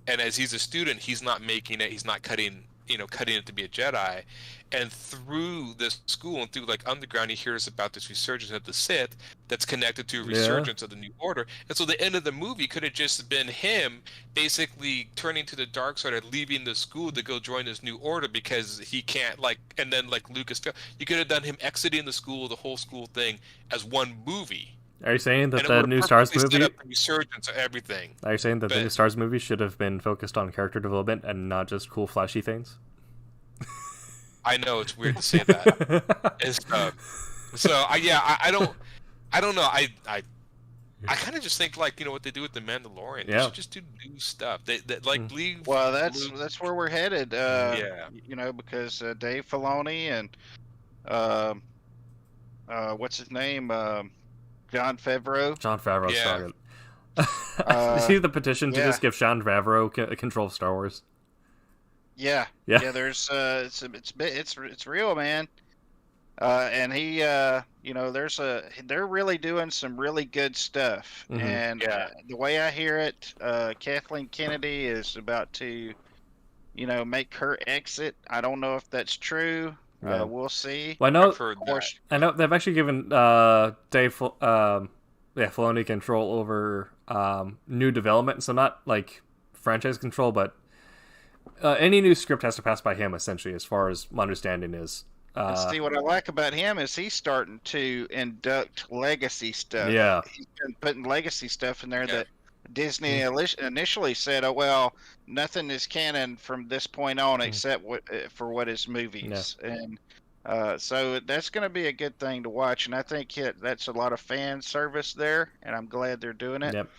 and as he's a student, he's not making it, he's not cutting it to be a Jedi, and through this school and through like underground, he hears about this resurgence of the Sith that's connected to a resurgence of the New Order, and so the end of the movie could have just been him basically turning to the dark side or leaving the school to go join this New Order because he can't and then Lucas, you could have done him exiting the school, the whole school thing as one movie. Are you saying that And it the would've new Stars perfectly set movie? up the resurgence of everything. Are you saying that the But- new Stars movie should have been focused on character development and not just cool, flashy things? I know it's weird to say that. I don't know. I kind of just think what they do with the Mandalorian. They Yeah. should just do new stuff. They leave. Well, that's Luke- where we're headed. Yeah. Because Dave Filoni and what's his name, John Favreau. John Favreau's Yeah. strong. See the petition to yeah. just give John Favreau control of Star Wars? Yeah. Yeah. There's it's real, man. And he, they're really doing some really good stuff. Mhm. And the way I hear it, Kathleen Kennedy is about to, make her exit. I don't know if that's true. Yeah. We'll see. Well, I know I've heard Of course, I know they've actually given Dave Filoni control over new development, so not like franchise control, but any new script has to pass by him essentially, as far as my understanding is. and see what I like about him is he's starting to induct legacy stuff. Yeah. He's been putting legacy stuff in there Yeah. that Disney initially said, "Oh well, nothing is canon from this point on except for what is movies." And so that's going to be a good thing to watch, and I think that's a lot of fan service there, and I'm glad they're doing it. Yep.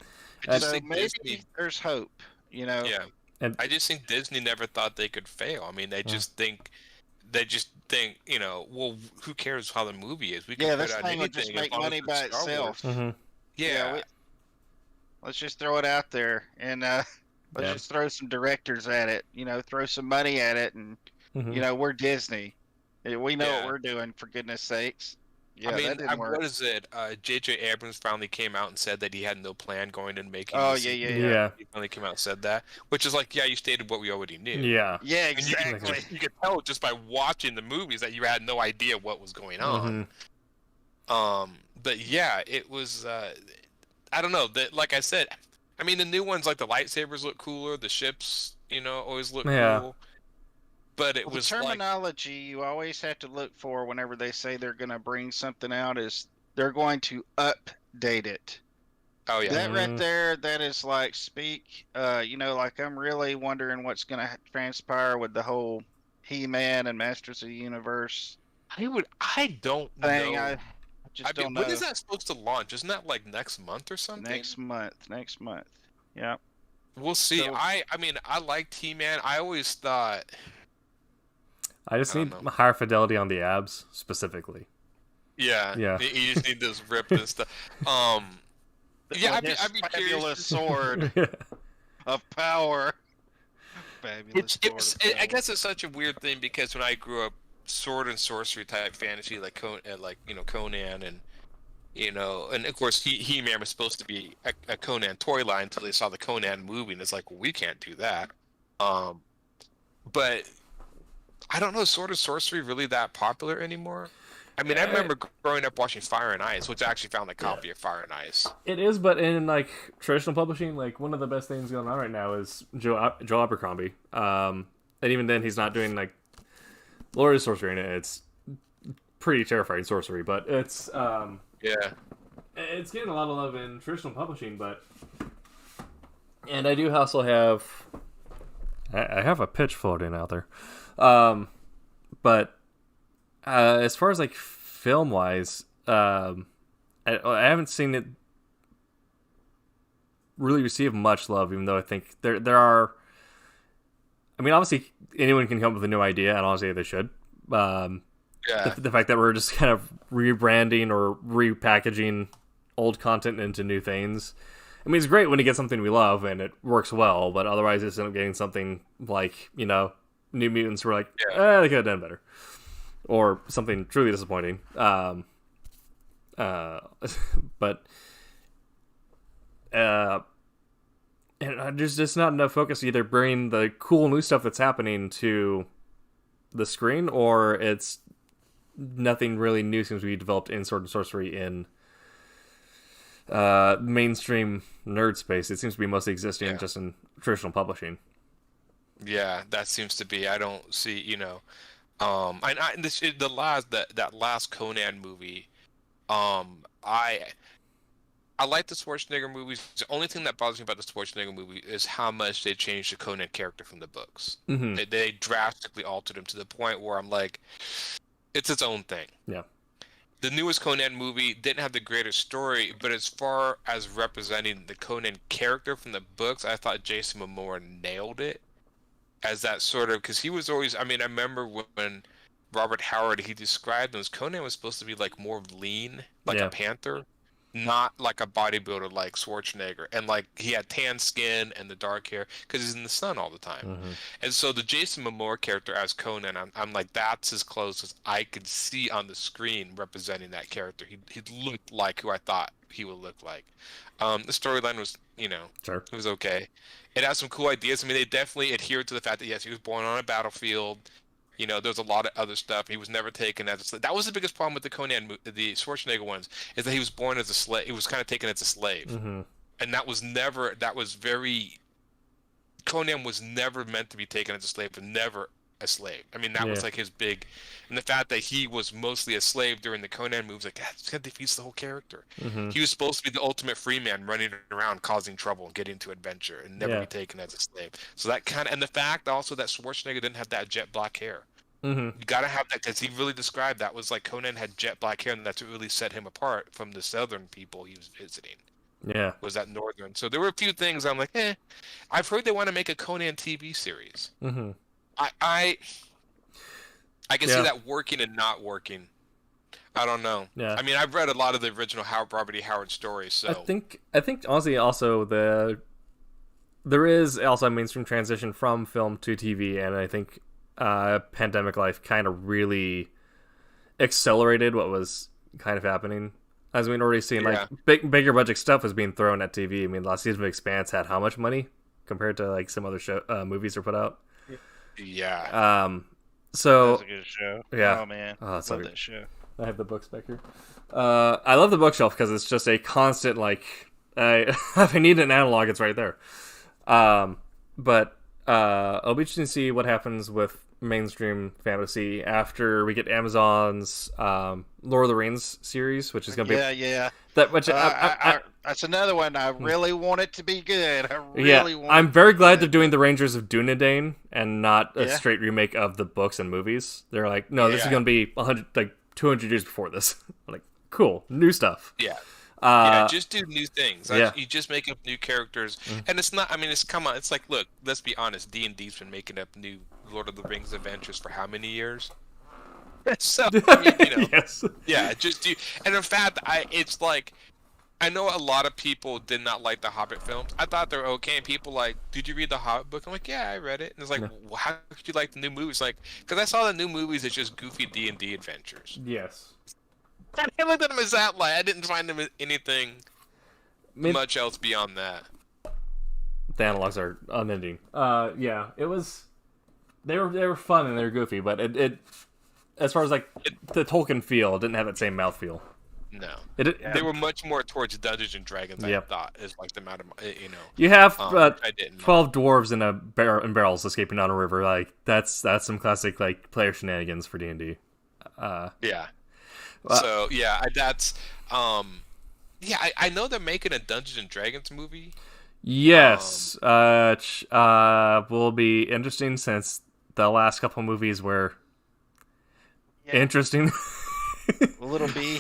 I just So think maybe Disney- there's hope. Yeah. And I just think Disney never thought they could fail. I mean, they just think, well, who cares how the movie is? We can Yeah, put this out thing would just anything as make long as money it's by Star Wars. itself. mhm. Yeah, Yeah. let's just throw it out there and let's Yeah. just throw some directors at it. Throw some money at it, and Mhm. we're Disney. We know what Yeah. we're doing, for goodness sakes. Yeah, I mean, that didn't work. what is it? J.J. Abrams finally came out and said that he had no plan going into making Oh the yeah, sequel. yeah, yeah. Yeah. He finally came out and said that, which is like, yeah, you stated what we already knew. Yeah. Yeah, And you can, exactly. you can tell just by watching the movies that you had no idea what was going on. But yeah, it was. I don't know. That, like I said, I mean, the new ones, like the lightsabers look cooler. The ships, always look Yeah. cool. But it Well, was the like, terminology you always have to look for whenever they say they're going to bring something out is they're going to update it. oh yeah, That right Mhm. there, that is like speak. Like I'm really wondering what's going to transpire with the whole He-Man and Masters of the Universe I don't thing. know. I just don't when know. is that supposed to launch? Isn't that like next month or something? Next month. Yeah. We'll see. So- I mean, I liked He-Man. I always thought, I just I need don't know. higher fidelity on the abs specifically. yeah, Yeah. you just need those ripped and stuff. Yeah, With his I'd be fabulous curious. sword of power. Fabulous sword of I power. guess it's such a weird thing because when I grew up, sword and sorcery type fantasy like Conan and and of course He-Man was supposed to be a Conan toy line until they saw the Conan movie and it's like, well, we can't do that. But I don't know, sword and sorcery really that popular anymore? I mean, I remember growing up watching Fire and Ice, which I actually found a copy of Fire and Ice. It is, but in like traditional publishing, like one of the best things going on right now is Joe Abercrombie. And even then, he's not doing like Lord of Sorcery in it. It's pretty terrifying sorcery, but it's Yeah. it's getting a lot of love in traditional publishing. And I do also have I have a pitch floating out there, but as far as like film wise, I haven't seen it really receive much love, even though I think there are. I mean, obviously, anyone can come up with a new idea, and honestly, they should. Yeah. The fact that we're just kind of rebranding or repackaging old content into new things. I mean, it's great when you get something we love and it works well, but otherwise, it's not getting something like New Mutants. We're like, they could have done better, or something truly disappointing. But and there's just not enough focus to either bring the cool new stuff that's happening to the screen, or it's nothing really new seems to be developed in Sword and Sorcery in mainstream nerd space. It seems to be mostly existing just in traditional publishing. Yeah, that seems to be. I don't see, that last Conan movie, I like the Schwarzenegger movies. The only thing that bothers me about the Schwarzenegger movie is how much they changed the Conan character from the books. Mm-hmm. They drastically altered him to the point where I'm like, it's its own thing. Yeah. The newest Conan movie didn't have the greatest story, but as far as representing the Conan character from the books, I thought Jason Momoa nailed it as that sort of, because he was always, I mean, I remember when Robert Howard, he described him as Conan was supposed to be like more lean, like a panther, not like a bodybuilder like Schwarzenegger, and like he had tan skin and the dark hair because he's in the sun all the time. Mm-hmm. And so the Jason Momoa character as Conan, I'm like, that's as close as I could see on the screen representing that character. He looked like who I thought he would look like. The storyline was, Sure. it was okay. It has some cool ideas. I mean, they definitely adhered to the fact that yes, he was born on a battlefield. There's a lot of other stuff. He was never taken as a slave. That was the biggest problem with the Schwarzenegger ones, is that he was born as a slave. He was kind of taken as a slave. Mm-hmm. And Conan was never meant to be taken as a slave, but never a slave. I mean, that was like his big, and the fact that he was mostly a slave during the Conan movies, like, that kind of defeats the whole character. Mm-hmm. He was supposed to be the ultimate free man, running around causing trouble and getting into adventure and never be taken as a slave. So that and the fact also that Schwarzenegger didn't have that jet black hair. Mm-hmm. You gotta have that, because he really described that was like Conan had jet black hair, and that's what really set him apart from the southern people he was visiting. Yeah. Was that Northern? So there were a few things I'm like, eh. I've heard they want to make a Conan TV series. Mm-hmm. I can see Yeah. that working and not working. I don't know. Yeah. I mean, I've read a lot of the original Robert E. Howard stories, so I think honestly also there is also a mainstream transition from film to TV, and I think pandemic life kind of really accelerated what was kind of happening. As we've already seen, like bigger budget stuff was being thrown at TV. I mean, last season of Expanse had how much money compared to like some other movies are put out. yeah. So That's a good show. Yeah. Oh man, Oh, love so that show. I have the books back here. I love the bookshelf because it's just a constant like if I need an analog, it's right there. But it'll be interesting to see what happens with mainstream fantasy after we get Amazon's Lord of the Rings series, which is going to be that. Which that's another one. I really want it to be good. I really want. I'm very glad they're doing the Rangers of Dunedain and not a straight remake of the books and movies. They're like, no, this is going to be 200 years before this. Like, cool, new stuff. Yeah, just do new things. Yeah. You just make up new characters, and it's not. I mean, come on. It's like, look, let's be honest. D&D's been making up new Lord of the Rings adventures for how many years? So I mean, you know, Yes. yeah, just do. And in fact, it's like, I know a lot of people did not like the Hobbit films. I thought they were okay, and people like, did you read the Hobbit book? I'm like, yeah, I read it. And it's like, well, how could you like the new movies? Like, because I saw the new movies as just goofy D&D adventures. Yes. I looked at them as that. Like, I didn't find them as anything much else beyond that. The analogs are unending. Yeah, it was. They were fun and they were goofy, but it as far as like the Tolkien feel, it didn't have that same mouthfeel. No, they were much more towards Dungeons and Dragons. I thought is like the amount of You have I didn't 12 dwarves in in barrels escaping down a river. Like that's some classic like player shenanigans for D&D. Yeah. So yeah, that's I know they're making a Dungeons and Dragons movie. Yes, will be interesting since the last couple movies were interesting. A little B.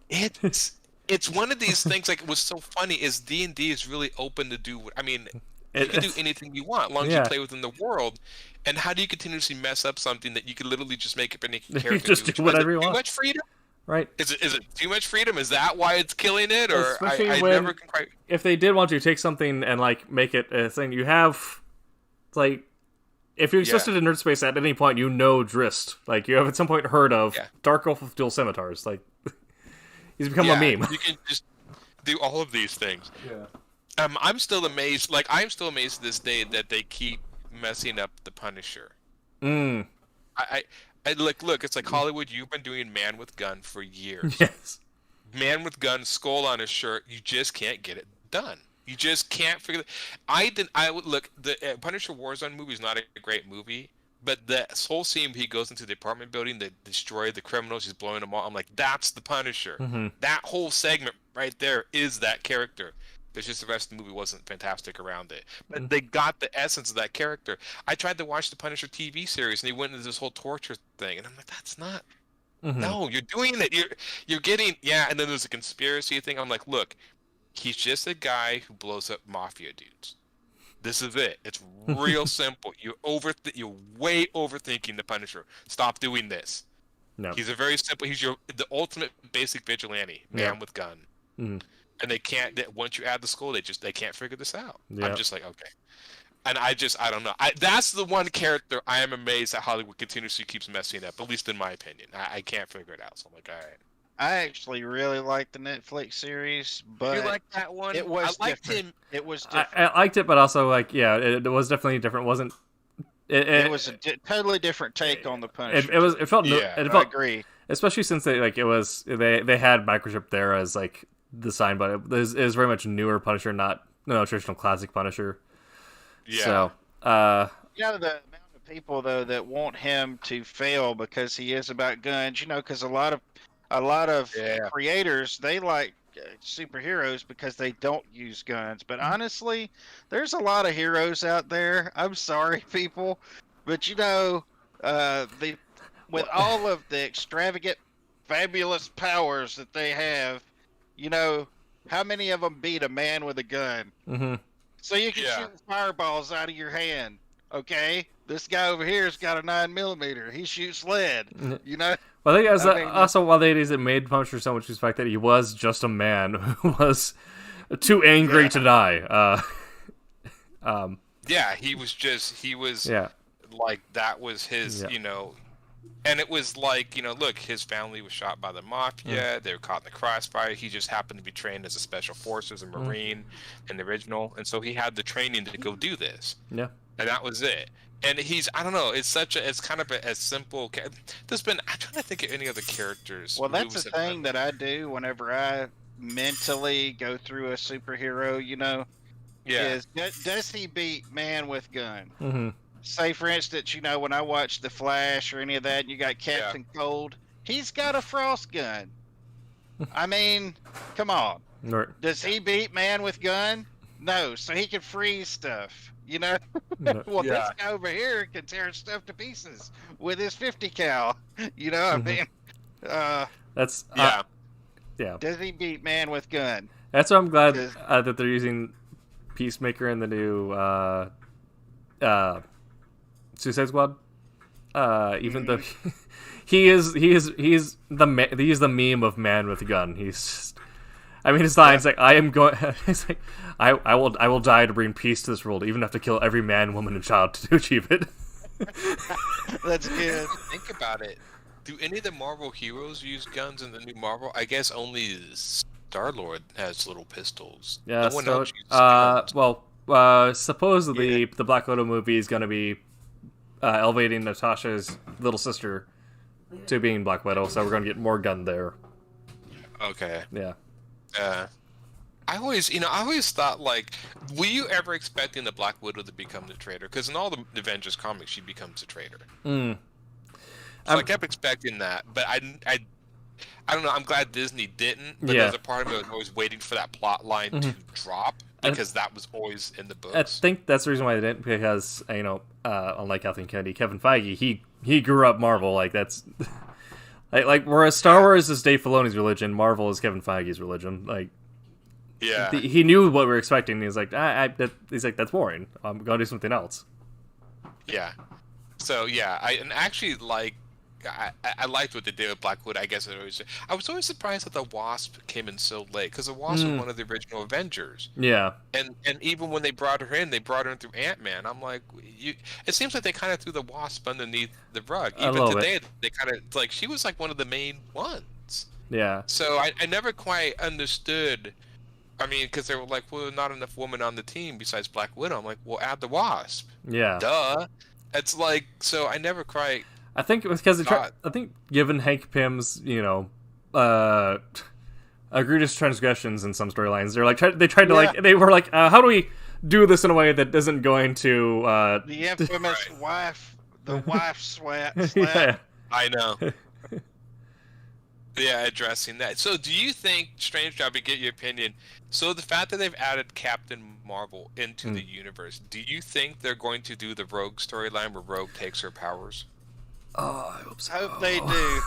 It's one of these things. Like, what's so funny is D&D is really open to do. I mean, you can do anything you want as long as you play within the world. And how do you continuously mess up something that you could literally just make up any character? You just do whatever you want. Too much freedom? Right. Is it too much freedom? Is that why it's killing it? Or Especially I when, never can quite. If they did want to take something and like make it a thing, you have like if you existed in nerd space at any point, you know Drist. Like you have at some point heard of Dark Elf with dual scimitars. Like he's become a meme. You can just do all of these things. Yeah. I'm still amazed. Like I'm still amazed to this day that they keep messing up the Punisher. I look, it's like Hollywood, you've been doing Man with Gun for years. Yes. Man with Gun, skull on his shirt, you just can't get it done. You just can't figure look, the Punisher Warzone movie is not a great movie, but the whole scene he goes into the apartment building to destroy the criminals, he's blowing them all. I'm like, that's the Punisher. Mm-hmm. That whole segment right there is that character. It's just the rest of the movie wasn't fantastic around it. But they got the essence of that character. I tried to watch the Punisher TV series, and he went into this whole torture thing, and I'm like, that's not... No, you're doing it. You're getting... Yeah, and then there's a conspiracy thing. I'm like, look, he's just a guy who blows up mafia dudes. This is it. It's real simple. You're way overthinking the Punisher. Stop doing this. No. He's a very simple... He's the ultimate basic vigilante, man with gun. Mm-hmm. And they can't. Once you add the skull, they can't figure this out. Yeah. I'm just like, okay. And I don't know. That's the one character I am amazed that Hollywood continuously keeps messing up. At least in my opinion, I can't figure it out. So I'm like, all right. I actually really liked the Netflix series, but you like that one? It was I liked different. him. It was different. I liked it, but also like it was definitely different. It wasn't it was a totally different take on the Punisher. It felt I agree. Especially since they had microchip there as like the sign, but it was very much newer Punisher, not traditional classic Punisher. Yeah. So, the amount of people though that want him to fail because he is about guns, because a lot of creators, they like superheroes because they don't use guns. But honestly, there's a lot of heroes out there. I'm sorry, people, but with all of the extravagant, fabulous powers that they have, how many of them beat a man with a gun? Mm-hmm. So you can Yeah. shoot fireballs out of your hand. Okay, this guy over here's got a 9mm. He shoots lead. You know. Well, I think as I mean, also one of the ladies that made Punisher so much respect that he was just a man who was too angry to die. Yeah, he was Yeah. like, that was his, Yeah. And it was like, look, his family was shot by the mafia. They were caught in the crossfire. He just happened to be trained as a special forces, a Marine in the original. And so he had the training to go do this. Yeah. And that was it. And I don't know, it's kind of a simple, I'm trying to think of any other characters. Well, that's the thing that I do whenever I mentally go through a superhero, Yeah. is does he beat man with gun? Mm-hmm. Say, for instance, when I watch The Flash or any of that, and you got Captain Cold, he's got a frost gun. I mean, come on. Right. Does he beat man with gun? No, so he can freeze stuff, No. Well, Yeah. this guy over here can tear stuff to pieces with his 50 cal. I mean, That's Yeah. yeah. does he beat man with gun? That's why I'm glad Does- that they're using Peacemaker in the new Suicide Squad. Even though he is the meme of man with a gun. He's just, I mean, his line's like, I am going. It's like, I will die to bring peace to this world, even have to kill every man, woman, and child to achieve it. That's good. Think about it. Do any of the Marvel heroes use guns in the new Marvel? I guess only Star-Lord has little pistols. Yeah. No one So, else uses guns. supposedly the Black Widow movie is going to be elevating Natasha's little sister to being Black Widow, so we're going to get more gun there. Okay. Yeah. I always thought, like, were you ever expecting the Black Widow to become the traitor? Because in all the Avengers comics, she becomes a traitor. Mm. So I kept expecting that, but I don't know. I'm glad Disney didn't. But Yeah. there's a part of me that was always waiting for that plot line to drop, because that was always in the books. I think that's the reason why they didn't, because unlike Kathleen Kennedy, Kevin Feige, he grew up Marvel. Like that's like whereas Star Wars is Dave Filoni's religion, Marvel is Kevin Feige's religion. Like Yeah. he knew what we were expecting. And he's like, he's like, that's boring. I'm gonna do something else. Yeah. So yeah, I liked what they did with Black Widow. I guess I was always surprised that the Wasp came in so late, because the Wasp was one of the original Avengers. Yeah. And even when they brought her in through Ant-Man. I'm like, it seems like they kind of threw the Wasp underneath the rug. A Even little today, they kind of like, she was like one of the main ones. Yeah. So I never quite understood. I mean, because they were like, well, not enough women on the team besides Black Widow. I'm like, well, add the Wasp. Yeah. Duh. It's like, so I never quite. I think it was because I think given Hank Pym's egregious transgressions in some storylines, they tried to they were like, how do we do this in a way that isn't going to The infamous wife slap. yeah. I know. Yeah, addressing that. So do you think, Strange Job, to get your opinion, so the fact that they've added Captain Marvel into the universe, do you think they're going to do the Rogue storyline where Rogue takes her powers? Oh, I hope so. Hope they do.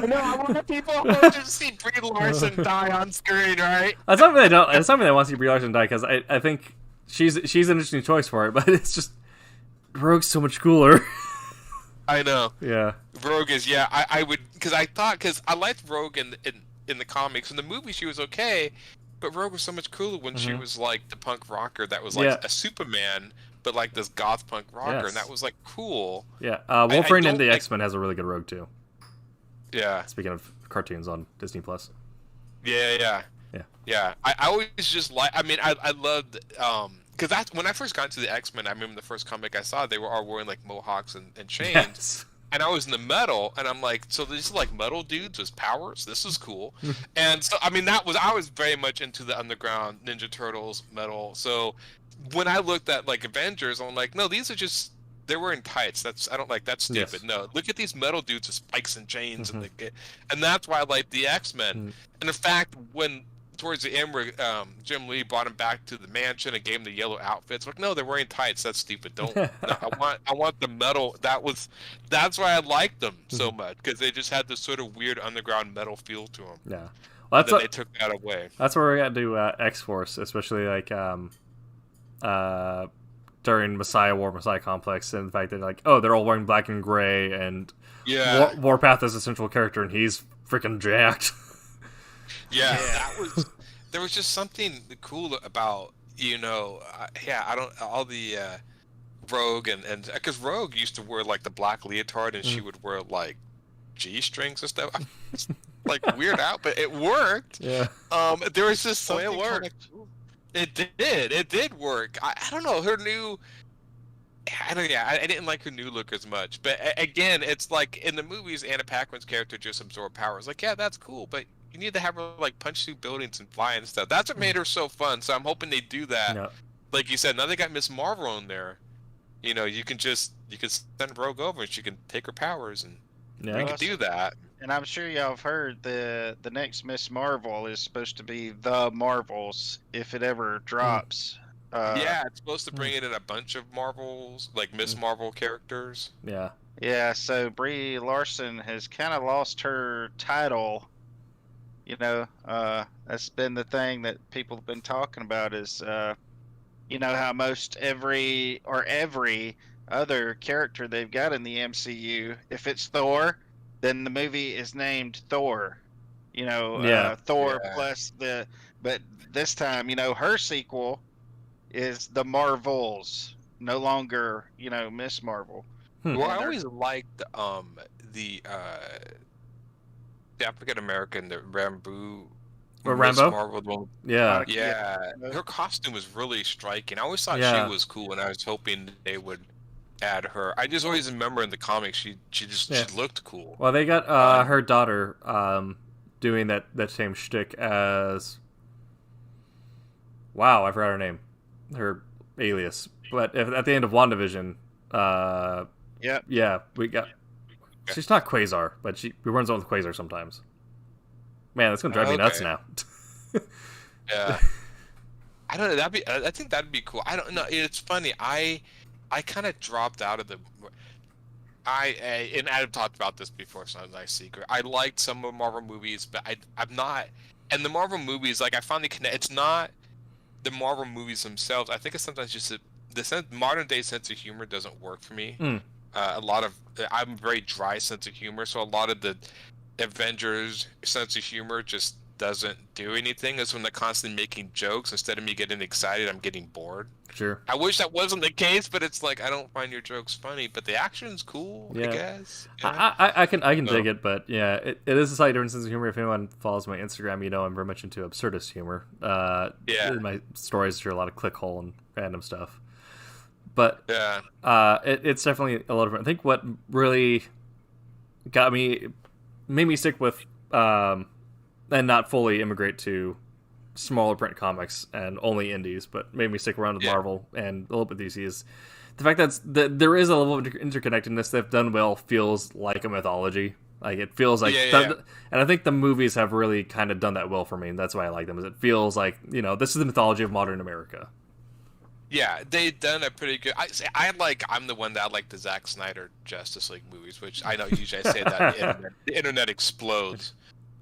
No, I want people to see Brie Larson die on screen, right? That's something they don't. It's something they want to see Brie Larson die, because I think she's an interesting choice for it, but it's just Rogue's so much cooler. I know. Yeah. Rogue is, I would, because I liked Rogue in the comics. In the movie, she was okay, but Rogue was so much cooler when she was like the punk rocker that was like a Superman, but like this goth punk rocker, and that was like cool. Yeah. Wolverine I and the don't X-Men has a really good Rogue too. Yeah. Speaking of cartoons on Disney Plus. Yeah. I always just I loved because that's when I first got into the X-Men. I remember the first comic I saw, they were all wearing like mohawks and chains. Yes. And I was in the metal, and I'm like, so these are like metal dudes with powers. This is cool. And so I was very much into the underground Ninja Turtles metal. So when I looked at like Avengers, I'm like, no, these are just, they're wearing tights. That's stupid. Yes. No, look at these metal dudes with spikes and chains, and that's why I like the X-Men. And in fact, when towards the end where Jim Lee brought him back to the mansion and gave him the yellow outfits, like, no, they're wearing tights. That's stupid. Don't. No, I want the metal. That's why I liked them so much, because they just had this sort of weird underground metal feel to them. Yeah. Well, and then they took that away. That's where we got to X-Force, especially like during Messiah War, Messiah Complex, and the fact that like, oh, they're all wearing black and gray, and Yeah. Warpath is a central character, and he's freaking jacked. Yeah, there was just something cool about, I don't, all the Rogue and because Rogue used to wear like the black leotard, and she would wear like G-strings and stuff. It's, like weird out, but it worked. Yeah. There was just something Well, it worked. kinda cool. It did work. I don't know, her new. I didn't like her new look as much, but again, it's like in the movies, Anna Paquin's character just absorbed powers. Like, yeah, that's cool, but you need to have her like punch through buildings and fly and stuff. That's what made her so fun. So I'm hoping they do that. Yeah. Like you said, now they got Miss Marvel in there. You can send Rogue over and she can take her powers, and we Yeah. can do that. And I'm sure y'all have heard the next Miss Marvel is supposed to be the Marvels if it ever drops. Yeah, it's supposed to bring in a bunch of Marvels, like Miss Marvel characters. Yeah. Yeah, so Brie Larson has kind of lost her title. That's been the thing that people have been talking about is, how most every other character they've got in the MCU, if it's Thor, then the movie is named Thor. Thor Yeah. plus but this time, her sequel is the Marvels, no longer, Miss Marvel. Well, I And always liked the African American, the Rambo. Or Miss Rambo? Marvel, the one- Yeah. Yeah, Yeah. her costume was really striking. I always thought Yeah. she was cool, and I was hoping they would add her. I just always remember in the comics she looked cool. Well, they got her daughter doing that same shtick as. Wow, I forgot her name, her alias. But at the end of WandaVision, Yep. yeah, we got. She's not Quasar, but she runs on with Quasar sometimes. Man, that's gonna drive me nuts Okay. now. Yeah. I don't know. I think that'd be cool. I don't know. It's funny. I kind of dropped out of the. And I've talked about this before. It's not a nice secret. I liked some of Marvel movies, but I'm not. And the Marvel movies, like I finally connect. It's not the Marvel movies themselves. I think it's sometimes just the modern day sense of humor doesn't work for me. Mm. I'm a very dry sense of humor, so a lot of the Avengers sense of humor just doesn't do anything. It's when they're constantly making jokes. Instead of me getting excited, I'm getting bored. Sure. I wish that wasn't the case, but it's like I don't find your jokes funny, but the action's cool, Yeah. I guess. Yeah. I can No. dig it, but yeah, it is a slightly different sense of humor. If anyone follows my Instagram, I'm very much into absurdist humor. Yeah. My stories are a lot of clickhole and random stuff. But Yeah. it's definitely a lot of. I think what really made me stick with and not fully immigrate to smaller print comics and only indies, but made me stick around with Yeah. Marvel and a little bit DC is the fact that there is a level of interconnectedness that, if done well, feels like a mythology. Like it feels like, Yeah. and I think the movies have really kind of done that well for me, and that's why I like them. Is it feels like this is the mythology of modern America. Yeah, they've done a pretty good. I'm the one that like the Zack Snyder Justice League movies, which I know usually I say that the internet explodes.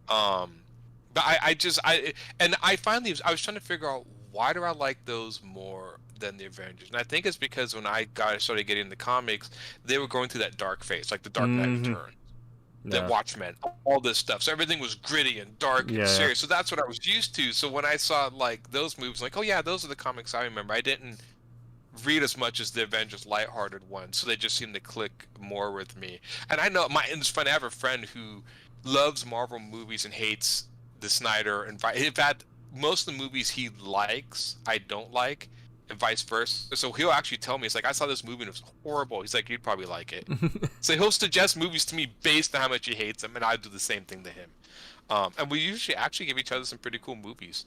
But I finally I was trying to figure out why do I like those more than the Avengers, and I think it's because when I started getting the comics, they were going through that dark phase, like the Dark Knight Mhm. Returns, the Yeah. Watchmen, all this stuff. So everything was gritty and dark Yeah. and serious. So that's what I was used to. So when I saw like those movies, like, oh yeah, those are the comics I remember. I didn't read as much as the Avengers lighthearted ones, so they just seemed to click more with me. And I know and it's funny. I have a friend who loves Marvel movies and hates the Snyder and in fact, most of the movies he likes, I don't like, and vice versa. So he'll actually tell me, it's like, I saw this movie and it was horrible. He's like, you'd probably like it. So he'll suggest movies to me based on how much he hates them, and I do the same thing to him. And we usually actually give each other some pretty cool movies.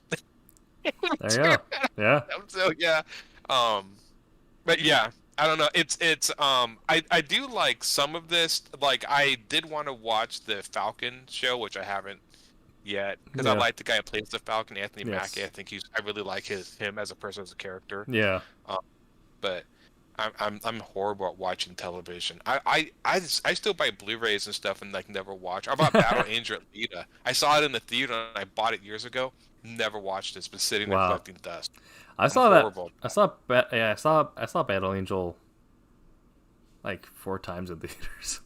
There you go. Yeah. So yeah. But yeah, I don't know. It's I do like some of this. Like I did want to watch the Falcon show, which I haven't yet, because I Yeah. like the guy who plays the Falcon, Anthony Yes. Mackie. I really like him as a person, as a character. Yeah. But I'm horrible at watching television. I still buy Blu-rays and stuff and like never watch. I bought Battle Angel Alita. I saw it in the theater and I bought it years ago. Never watched it. It's been sitting there Wow. collecting dust. I I'm saw that. horrible. I saw Battle Angel like 4 times in theaters.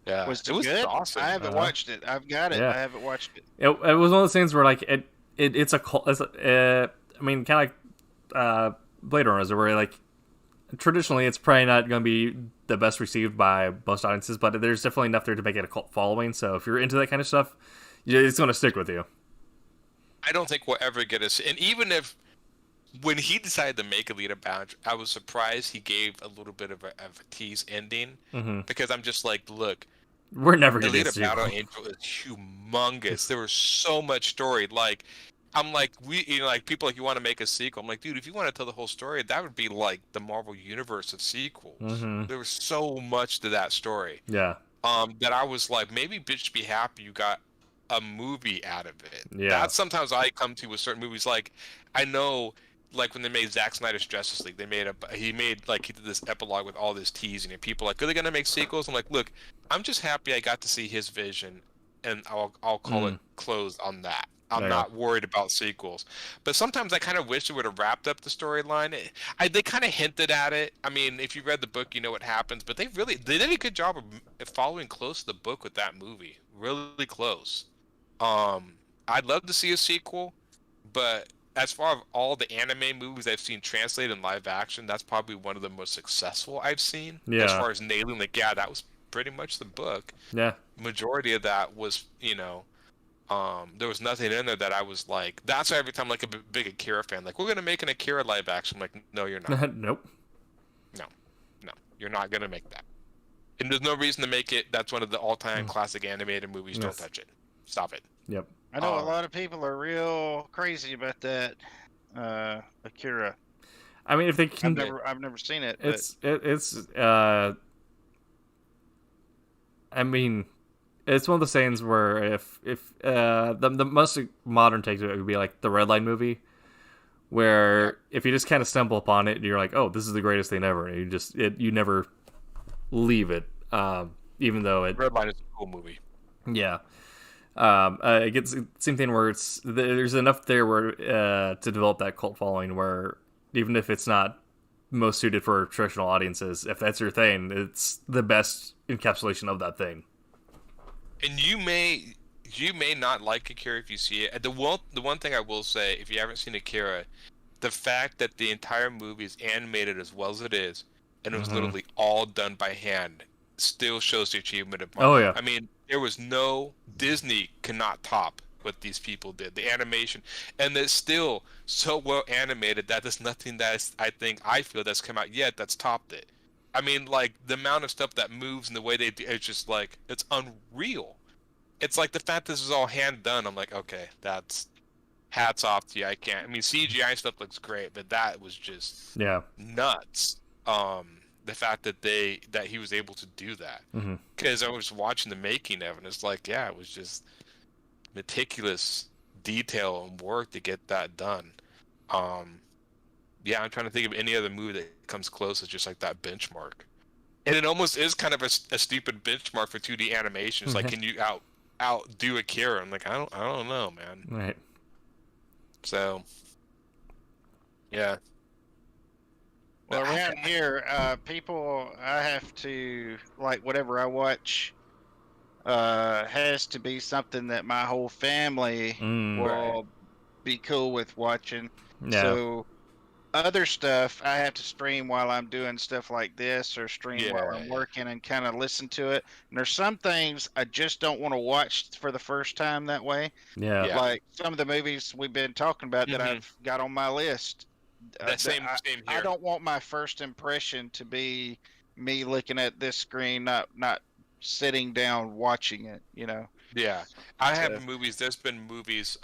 Yeah, Was it it was good? awesome. I haven't watched it. I've got it. Yeah. I haven't watched it. It was one of those things where like it's a cult. I mean, kind of like Blade Runners, where like traditionally it's probably not going to be the best received by most audiences, but there's definitely enough there to make it a cult following. So if you're into that kind of stuff, it's going to stick with you. I don't think we'll ever get us. And even if when he decided to make Alita Bound, I was surprised he gave a little bit of a tease ending because I'm just like, look, We're never going to get a Alita Battle sequel. Angel is humongous. There was so much story. Like, I'm like, like people like, you want to make a sequel? I'm like, dude, if you want to tell the whole story, that would be like the Marvel universe of sequels. There was so much to that story. Yeah. That I was like, maybe bitch be happy you got a movie out of it. Yeah. That's sometimes I come to with certain movies. Like, I know, like when they made Zack Snyder's Justice League, he did this epilogue with all this teasing, and people are like, are they gonna make sequels? I'm like, look, I'm just happy I got to see his vision, and I'll call it closed on that. I'm not worried about sequels. But sometimes I kind of wish they would have wrapped up the storyline. They kind of hinted at it. I mean, if you read the book, you know what happens. But they did a good job of following close to the book with that movie. Really close. I'd love to see a sequel, but as far as all the anime movies I've seen translated in live action, that's probably one of the most successful I've seen. Yeah. As far as nailing, like, yeah, that was pretty much the book. Yeah. Majority of that was, there was nothing in there that I was like. That's why every time, like, a big Akira fan, like, we're gonna make an Akira live action. I'm like, no, you're not. Nope. No, you're not gonna make that. And there's no reason to make it. That's one of the all-time classic animated movies. Yes. Don't touch it. Stop it. Yep. I know a lot of people are real crazy about that. Akira. I mean, if they can, I've never seen it. I mean, it's one of the things where if the most modern take to it would be like the Red Line movie, where if you just kind of stumble upon it, you're like, oh, this is the greatest thing ever, and you never leave it, even though it. Red Line is a cool movie. Yeah. It gets the same thing where there's enough there where to develop that cult following where even if it's not most suited for traditional audiences, if that's your thing, it's the best encapsulation of that thing. And you may not like Akira if you see it. The one thing I will say, if you haven't seen Akira, the fact that the entire movie is animated as well as it is, and it was literally all done by hand, still shows the achievement of Marvel. Oh yeah. I mean, there was no Disney cannot top what these people did. The animation, and it's still so well animated that there's nothing I feel that's come out yet that's topped it. I mean, like the amount of stuff that moves and the way they do, it's just like it's unreal. It's like the fact this is all hand done. I'm like, okay, that's hats off to you. I mean, CGI stuff looks great, but that was just nuts. The fact that he was able to do that, because I was watching the making of it, and it's like, yeah, it was just meticulous detail and work to get that done. Yeah, I'm trying to think of any other movie that comes close as just like that benchmark, and it almost is kind of a stupid benchmark for 2D animation. It's like, can you outdo Akira? I'm like, I don't know, man. Right. So, yeah. Well, around here, people, I have to, like, whatever I watch has to be something that my whole family will be cool with watching. Yeah. So, other stuff I have to stream while I'm doing stuff like this, or stream while I'm working and kind of listen to it. And there's some things I just don't want to watch for the first time that way. Yeah. Like some of the movies we've been talking about that I've got on my list. Same here. I don't want my first impression to be me looking at this screen, not sitting down watching it, Yeah. I have movies. There's been movies.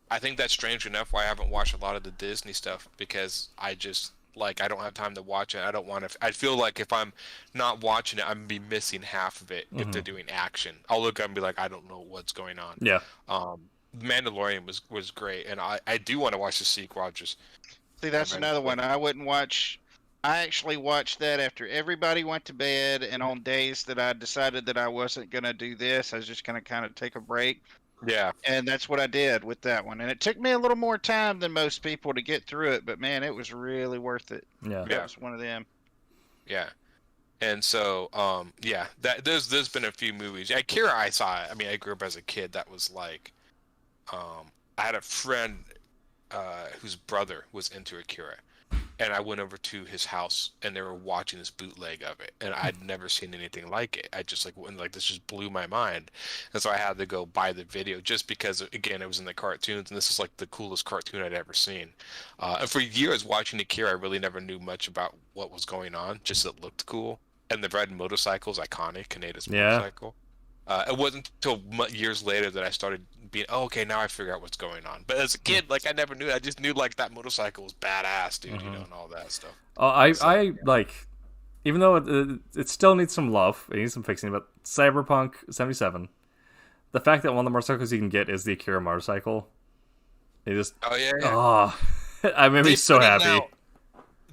I think that's strange enough why I haven't watched a lot of the Disney stuff, because I just I don't have time to watch it. I don't want to. I feel like if I'm not watching it, I'm gonna be missing half of it if they're doing action. I'll look up and be like, I don't know what's going on. Yeah. Mandalorian was great, and I do want to watch the sequel. I'll just see, that's another one I wouldn't watch. I actually watched that after everybody went to bed, and on days that I decided that I wasn't going to do this, I was just going to kind of take a break. Yeah. And that's what I did with that one. And it took me a little more time than most people to get through it, but man, it was really worth it. Yeah. That was one of them. Yeah. And so, yeah, there's been a few movies. Akira, I saw it. I mean, I grew up as a kid. That was like, I had a friend whose brother was into Akira, and I went over to his house, and they were watching this bootleg of it, and I'd never seen anything like it. I just this just blew my mind, and so I had to go buy the video just because, again, it was in the cartoons, and this is like the coolest cartoon I'd ever seen. And for years watching Akira, I really never knew much about what was going on, just it looked cool. And the red motorcycle is iconic, Kaneda's motorcycle. It wasn't until years later that I started being, okay, now I figure out what's going on. But as a kid, I never knew. I just knew that motorcycle was badass, dude, and all that stuff. Oh, I like, even though it still needs some love, it needs some fixing. But Cyberpunk 77, the fact that one of the motorcycles you can get is the Akira motorcycle, it just I made me so happy.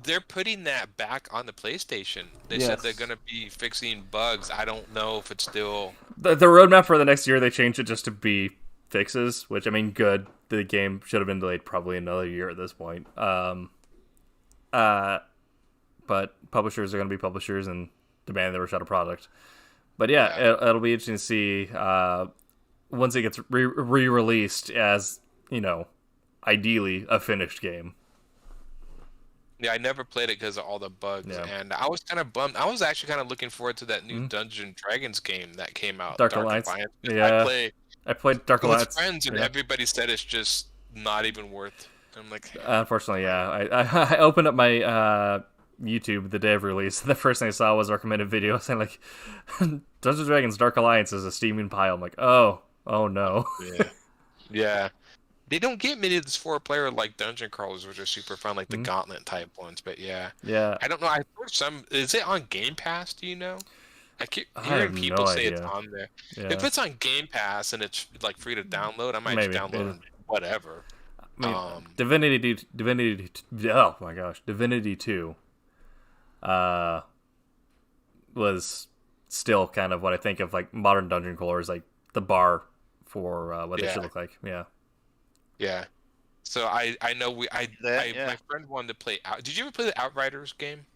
They're putting that back on the PlayStation. They said they're going to be fixing bugs. I don't know if it's still... The roadmap for the next year, they changed it just to be fixes, which, I mean, good. The game should have been delayed probably another year at this point. But publishers are going to be publishers and demand they rush out a product. But yeah, it'll be interesting to see once it gets re-released as, ideally a finished game. Yeah, I never played it because of all the bugs, and I was kind of bummed. I was actually kind of looking forward to that new Dungeons & Dragons game that came out, Dark Alliance. Yeah, I played Dark Alliance with friends, and everybody said it's just not even worth. I'm like, unfortunately, yeah. I opened up my YouTube the day of release. The first thing I saw was a recommended video saying Dungeons & Dragons Dark Alliance is a steaming pile. I'm like, oh no. Yeah. They don't get many of these 4-player dungeon crawlers, which are super fun, like the Gauntlet type ones. But yeah, I don't know. I heard some. Is it on Game Pass? Do you know? I keep hearing people say it's on there. Yeah. If it's on Game Pass and it's free to download, I might just download it. Whatever. I mean, Divinity. Oh my gosh, Divinity 2. Was still kind of what I think of modern dungeon crawlers, the bar for what they should look like. Yeah. Yeah, so I know my friend wanted to play out. Did you ever play the Outriders game?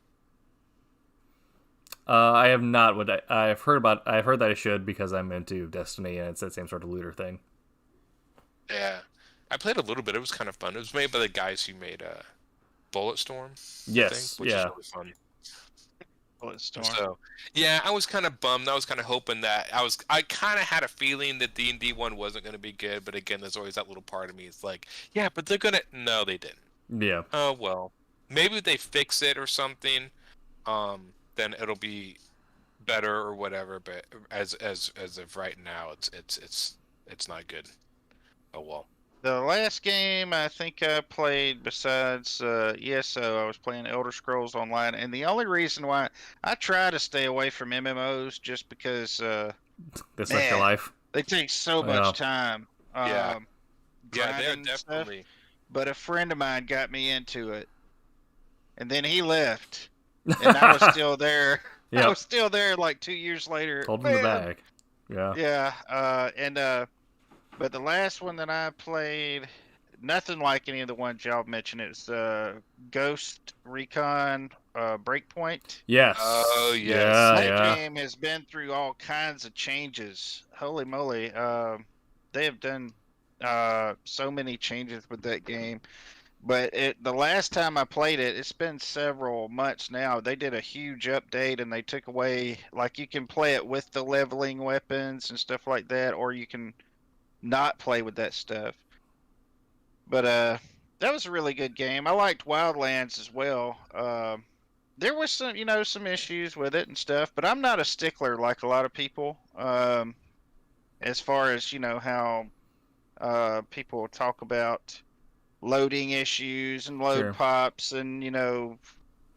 I have not. What I've heard that I should because I'm into Destiny and it's that same sort of looter thing. Yeah, I played a little bit. It was kind of fun. It was made by the guys who made Bulletstorm. Yes, which is really fun. Bulletstorm. So yeah, I was kind of bummed. I was kind of hoping that I kind of had a feeling that D&D 1 wasn't going to be good, but again, there's always that little part of me. It's like, yeah, but they're gonna. No, they didn't. Yeah. Oh well, maybe they fix it or something. Then it'll be better or whatever. But as of right now, it's not good. Oh well. The last game I think I played besides ESO, I was playing Elder Scrolls Online, and the only reason why I try to stay away from MMOs just because that's like your life. They take so much time. Yeah, they're definitely. But a friend of mine got me into it, and then he left, and I was still there. Yep. I was still there 2 years later. Hold in the bag. Yeah. Yeah, but the last one that I played, nothing like any of the ones y'all mentioned. It's Ghost Recon Breakpoint. Yes. Oh, yes. That game has been through all kinds of changes. Holy moly. They have done so many changes with that game. But the last time I played it, it's been several months now. They did a huge update and they took away, you can play it with the leveling weapons and stuff like that, or you can not play with that stuff. But that was a really good game. I liked Wildlands as well. There was some issues with it and stuff, but I'm not a stickler like a lot of people. As far as how people talk about loading issues and load pops and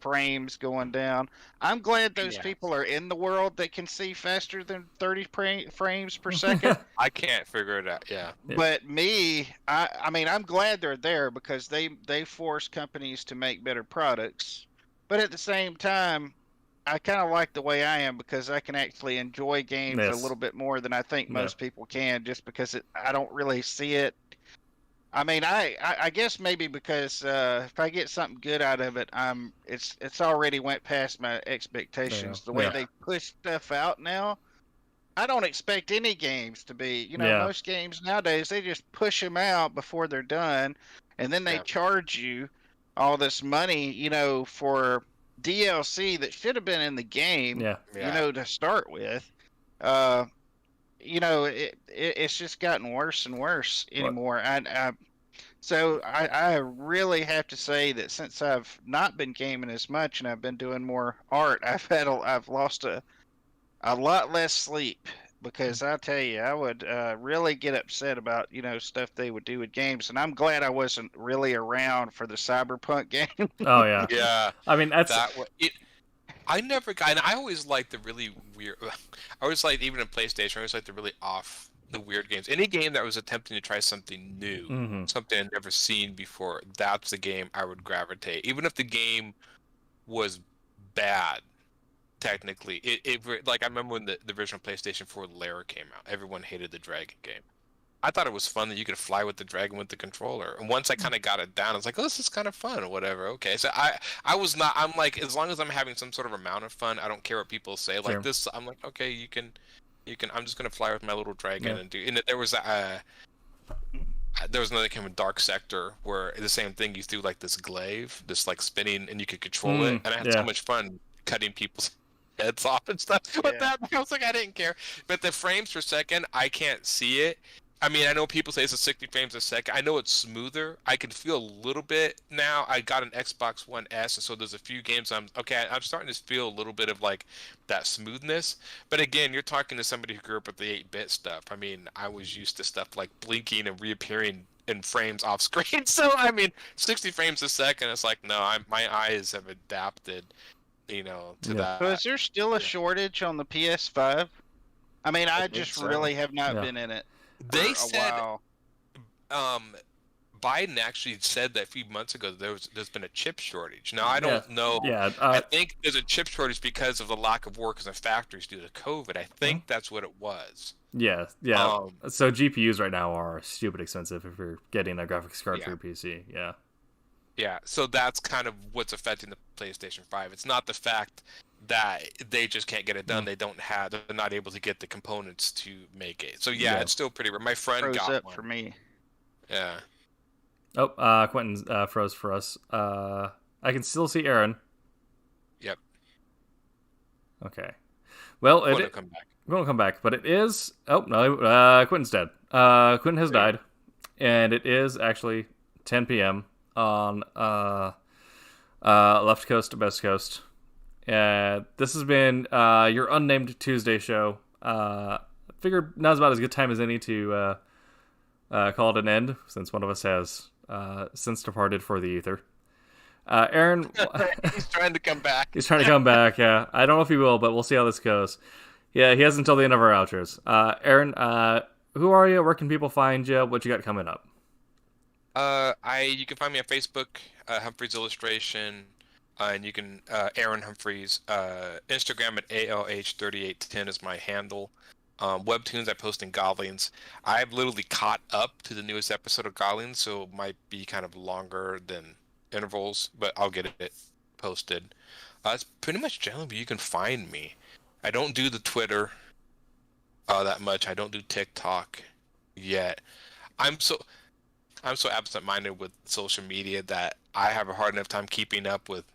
frames going down. I'm glad those people are in the world that can see faster than 30 frames per second. I can't figure it out. Yeah. But me, I mean, I'm glad they're there because they force companies to make better products. But at the same time, I kind of like the way I am because I can actually enjoy games a Yes. little bit more than I think Yeah. most people can, just because I don't really see it. I mean, I guess maybe because if I get something good out of it, it's already went past my expectations. The way Yeah. they push stuff out now, I don't expect any games to be. Yeah. Most games nowadays they just push them out before they're done, and then they Yeah. charge you all this money, for DLC that should have been in the game, Yeah. Yeah. to start with. It's just gotten worse and worse anymore. So I really have to say that since I've not been gaming as much and I've been doing more art, I've lost a lot less sleep because I tell you, I would really get upset about stuff they would do with games, and I'm glad I wasn't really around for the Cyberpunk game. Oh yeah. Yeah. I mean, that's That it. I never got. And I always liked the really weird. I always liked, even in PlayStation, I always liked the weird games. Any game that was attempting to try something new, Mhm. something I'd never seen before, that's the game I would gravitate. Even if the game was bad, technically. Like, I remember when the original PlayStation 4 Lair came out. Everyone hated the dragon game. I thought it was fun that you could fly with the dragon with the controller. And once I kind of got it down, I was like, oh, this is kind of fun or whatever. Okay. So I was not, I'm like, as long as I'm having some sort of amount of fun, I don't care what people say. Like Sure. this, I'm like, okay, you can, I'm just going to fly with my little dragon Yeah. and do, and there was another game in Dark Sector where the same thing, you threw like this glaive, this like spinning, and you could control it. And I had so yeah. much fun cutting people's heads off and stuff with Yeah. that. I was like, I didn't care. But the frames per second, I can't see it. I mean, I know people say it's a 60 frames a second. I know it's smoother. I can feel a little bit now. I got an Xbox One S, and so there's a few games I'm starting to feel a little bit of like that smoothness. But again, you're talking to somebody who grew up with the 8-bit stuff. I mean, I was used to stuff like blinking and reappearing in frames off screen. So I mean, 60 frames a second. It's like, no, my eyes have adapted, to Yeah. that. So is there still a shortage on the PS5? I mean, I think just so. really have not Yeah. been in it for They a said while. Biden actually said that a few months ago there's been a chip shortage. Now I don't know. Yeah. I think there's a chip shortage because of the lack of workers in factories due to COVID. I think that's what it was. Yeah. So GPUs right now are stupid expensive if you're getting a graphics card for your PC. Yeah. Yeah, so that's kind of what's affecting the PlayStation 5. It's not the fact that they just can't get it done. They're not able to get the components to make it. So yeah, it's still pretty rare. My friend Froze got up one. for me. Yeah. Oh, Quentin froze for us. I can still see Aaron. Yep. Okay. Well, Won't come back. We won't come back, but it is. Oh no, Quentin's dead. Quentin has died, and it is actually 10 p.m. on left coast to best coast. This has been your Unnamed Tuesday show. Figured now's about as good time as any to call it an end, since one of us has since departed for the ether. Aaron, He's trying to come back. he's trying to come back. Yeah, I don't know if he will, but we'll see how this goes. Yeah, he has until the end of our outros. Aaron, who are you? Where can people find you? What you got coming up? You can find me on Facebook, Humphreys Illustration, and you can Aaron Humphreys. Instagram at ALH3810 is my handle. Webtoons I post in Goblins. I've literally caught up to the newest episode of Goblins, so it might be kind of longer than intervals, but I'll get it posted. It's pretty much generally where you can find me. I don't do the Twitter that much. I don't do TikTok yet. I'm so absent-minded with social media that I have a hard enough time keeping up with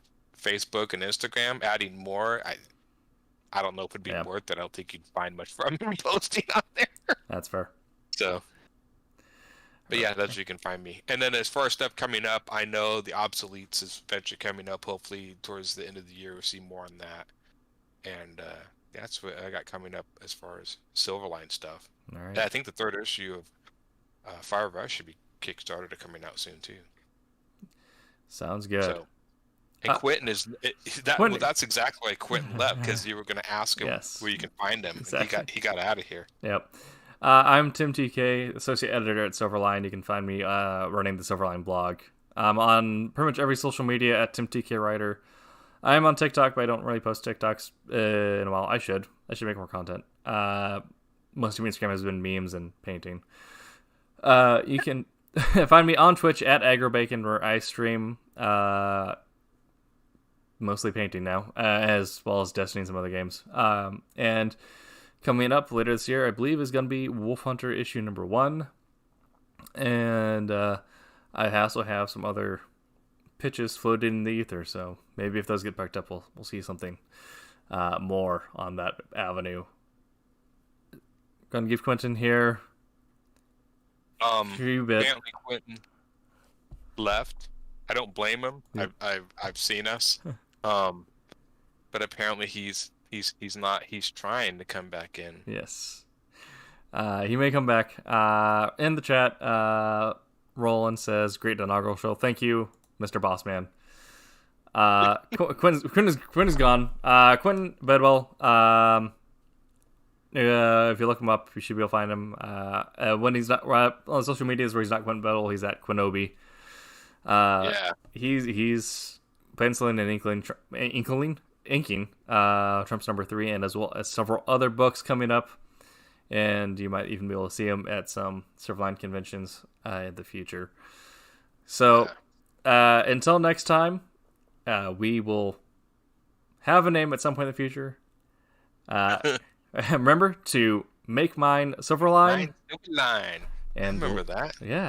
Facebook and Instagram. Adding more, I don't know if it'd be worth it. I don't think you'd find much from me posting on there. That's fair. So, but yeah, that's where you can find me. And then as far as stuff coming up, I know the Obsoletes is eventually coming up. Hopefully towards the end of the year, we'll see more on that. And that's what I got coming up as far as Silverline stuff. All right. And I think the third issue of Fire Rush should be Kickstarted or coming out soon too. Sounds good. So, and Quentin is that. Quentin. Well, that's exactly why Quentin left, because you were going to ask him Yes. where you can find him. Exactly. He got out of here. Yep. I'm Tim TK, associate editor at Silverline. You can find me running the Silverline blog. I'm on pretty much every social media at Tim TK Writer. I'm on TikTok, but I don't really post TikToks in a while. I should make more content. Most of my Instagram has been memes and painting. You can find me on Twitch at AgroBacon, where I stream mostly painting now, as well as Destiny and some other games. And coming up later this year, I believe, is going to be Wolf Hunter issue number 1. And I also have some other pitches floated in the ether, so maybe if those get picked up, we'll see something more on that avenue. Gonna give Quentin here a few bit. Apparently Quentin left. I don't blame him. Yep. I've seen us. But apparently he's trying to come back in. Yes. He may come back. In the chat, Roland says, "Great inaugural show. Thank you, Mr. Bossman." Quinn is gone. Quentin Bedwell. If you look him up, you should be able to find him. When he's not on social medias where he's not Quentin Bedwell, he's at Quinobi. Yeah. He's penciling and inking Trump's number 3, and as well as several other books coming up. And you might even be able to see him at some Silverline conventions in the future. So until next time, we will have a name at some point in the future. Remember to make mine Silverline. Line. And remember that. Yeah.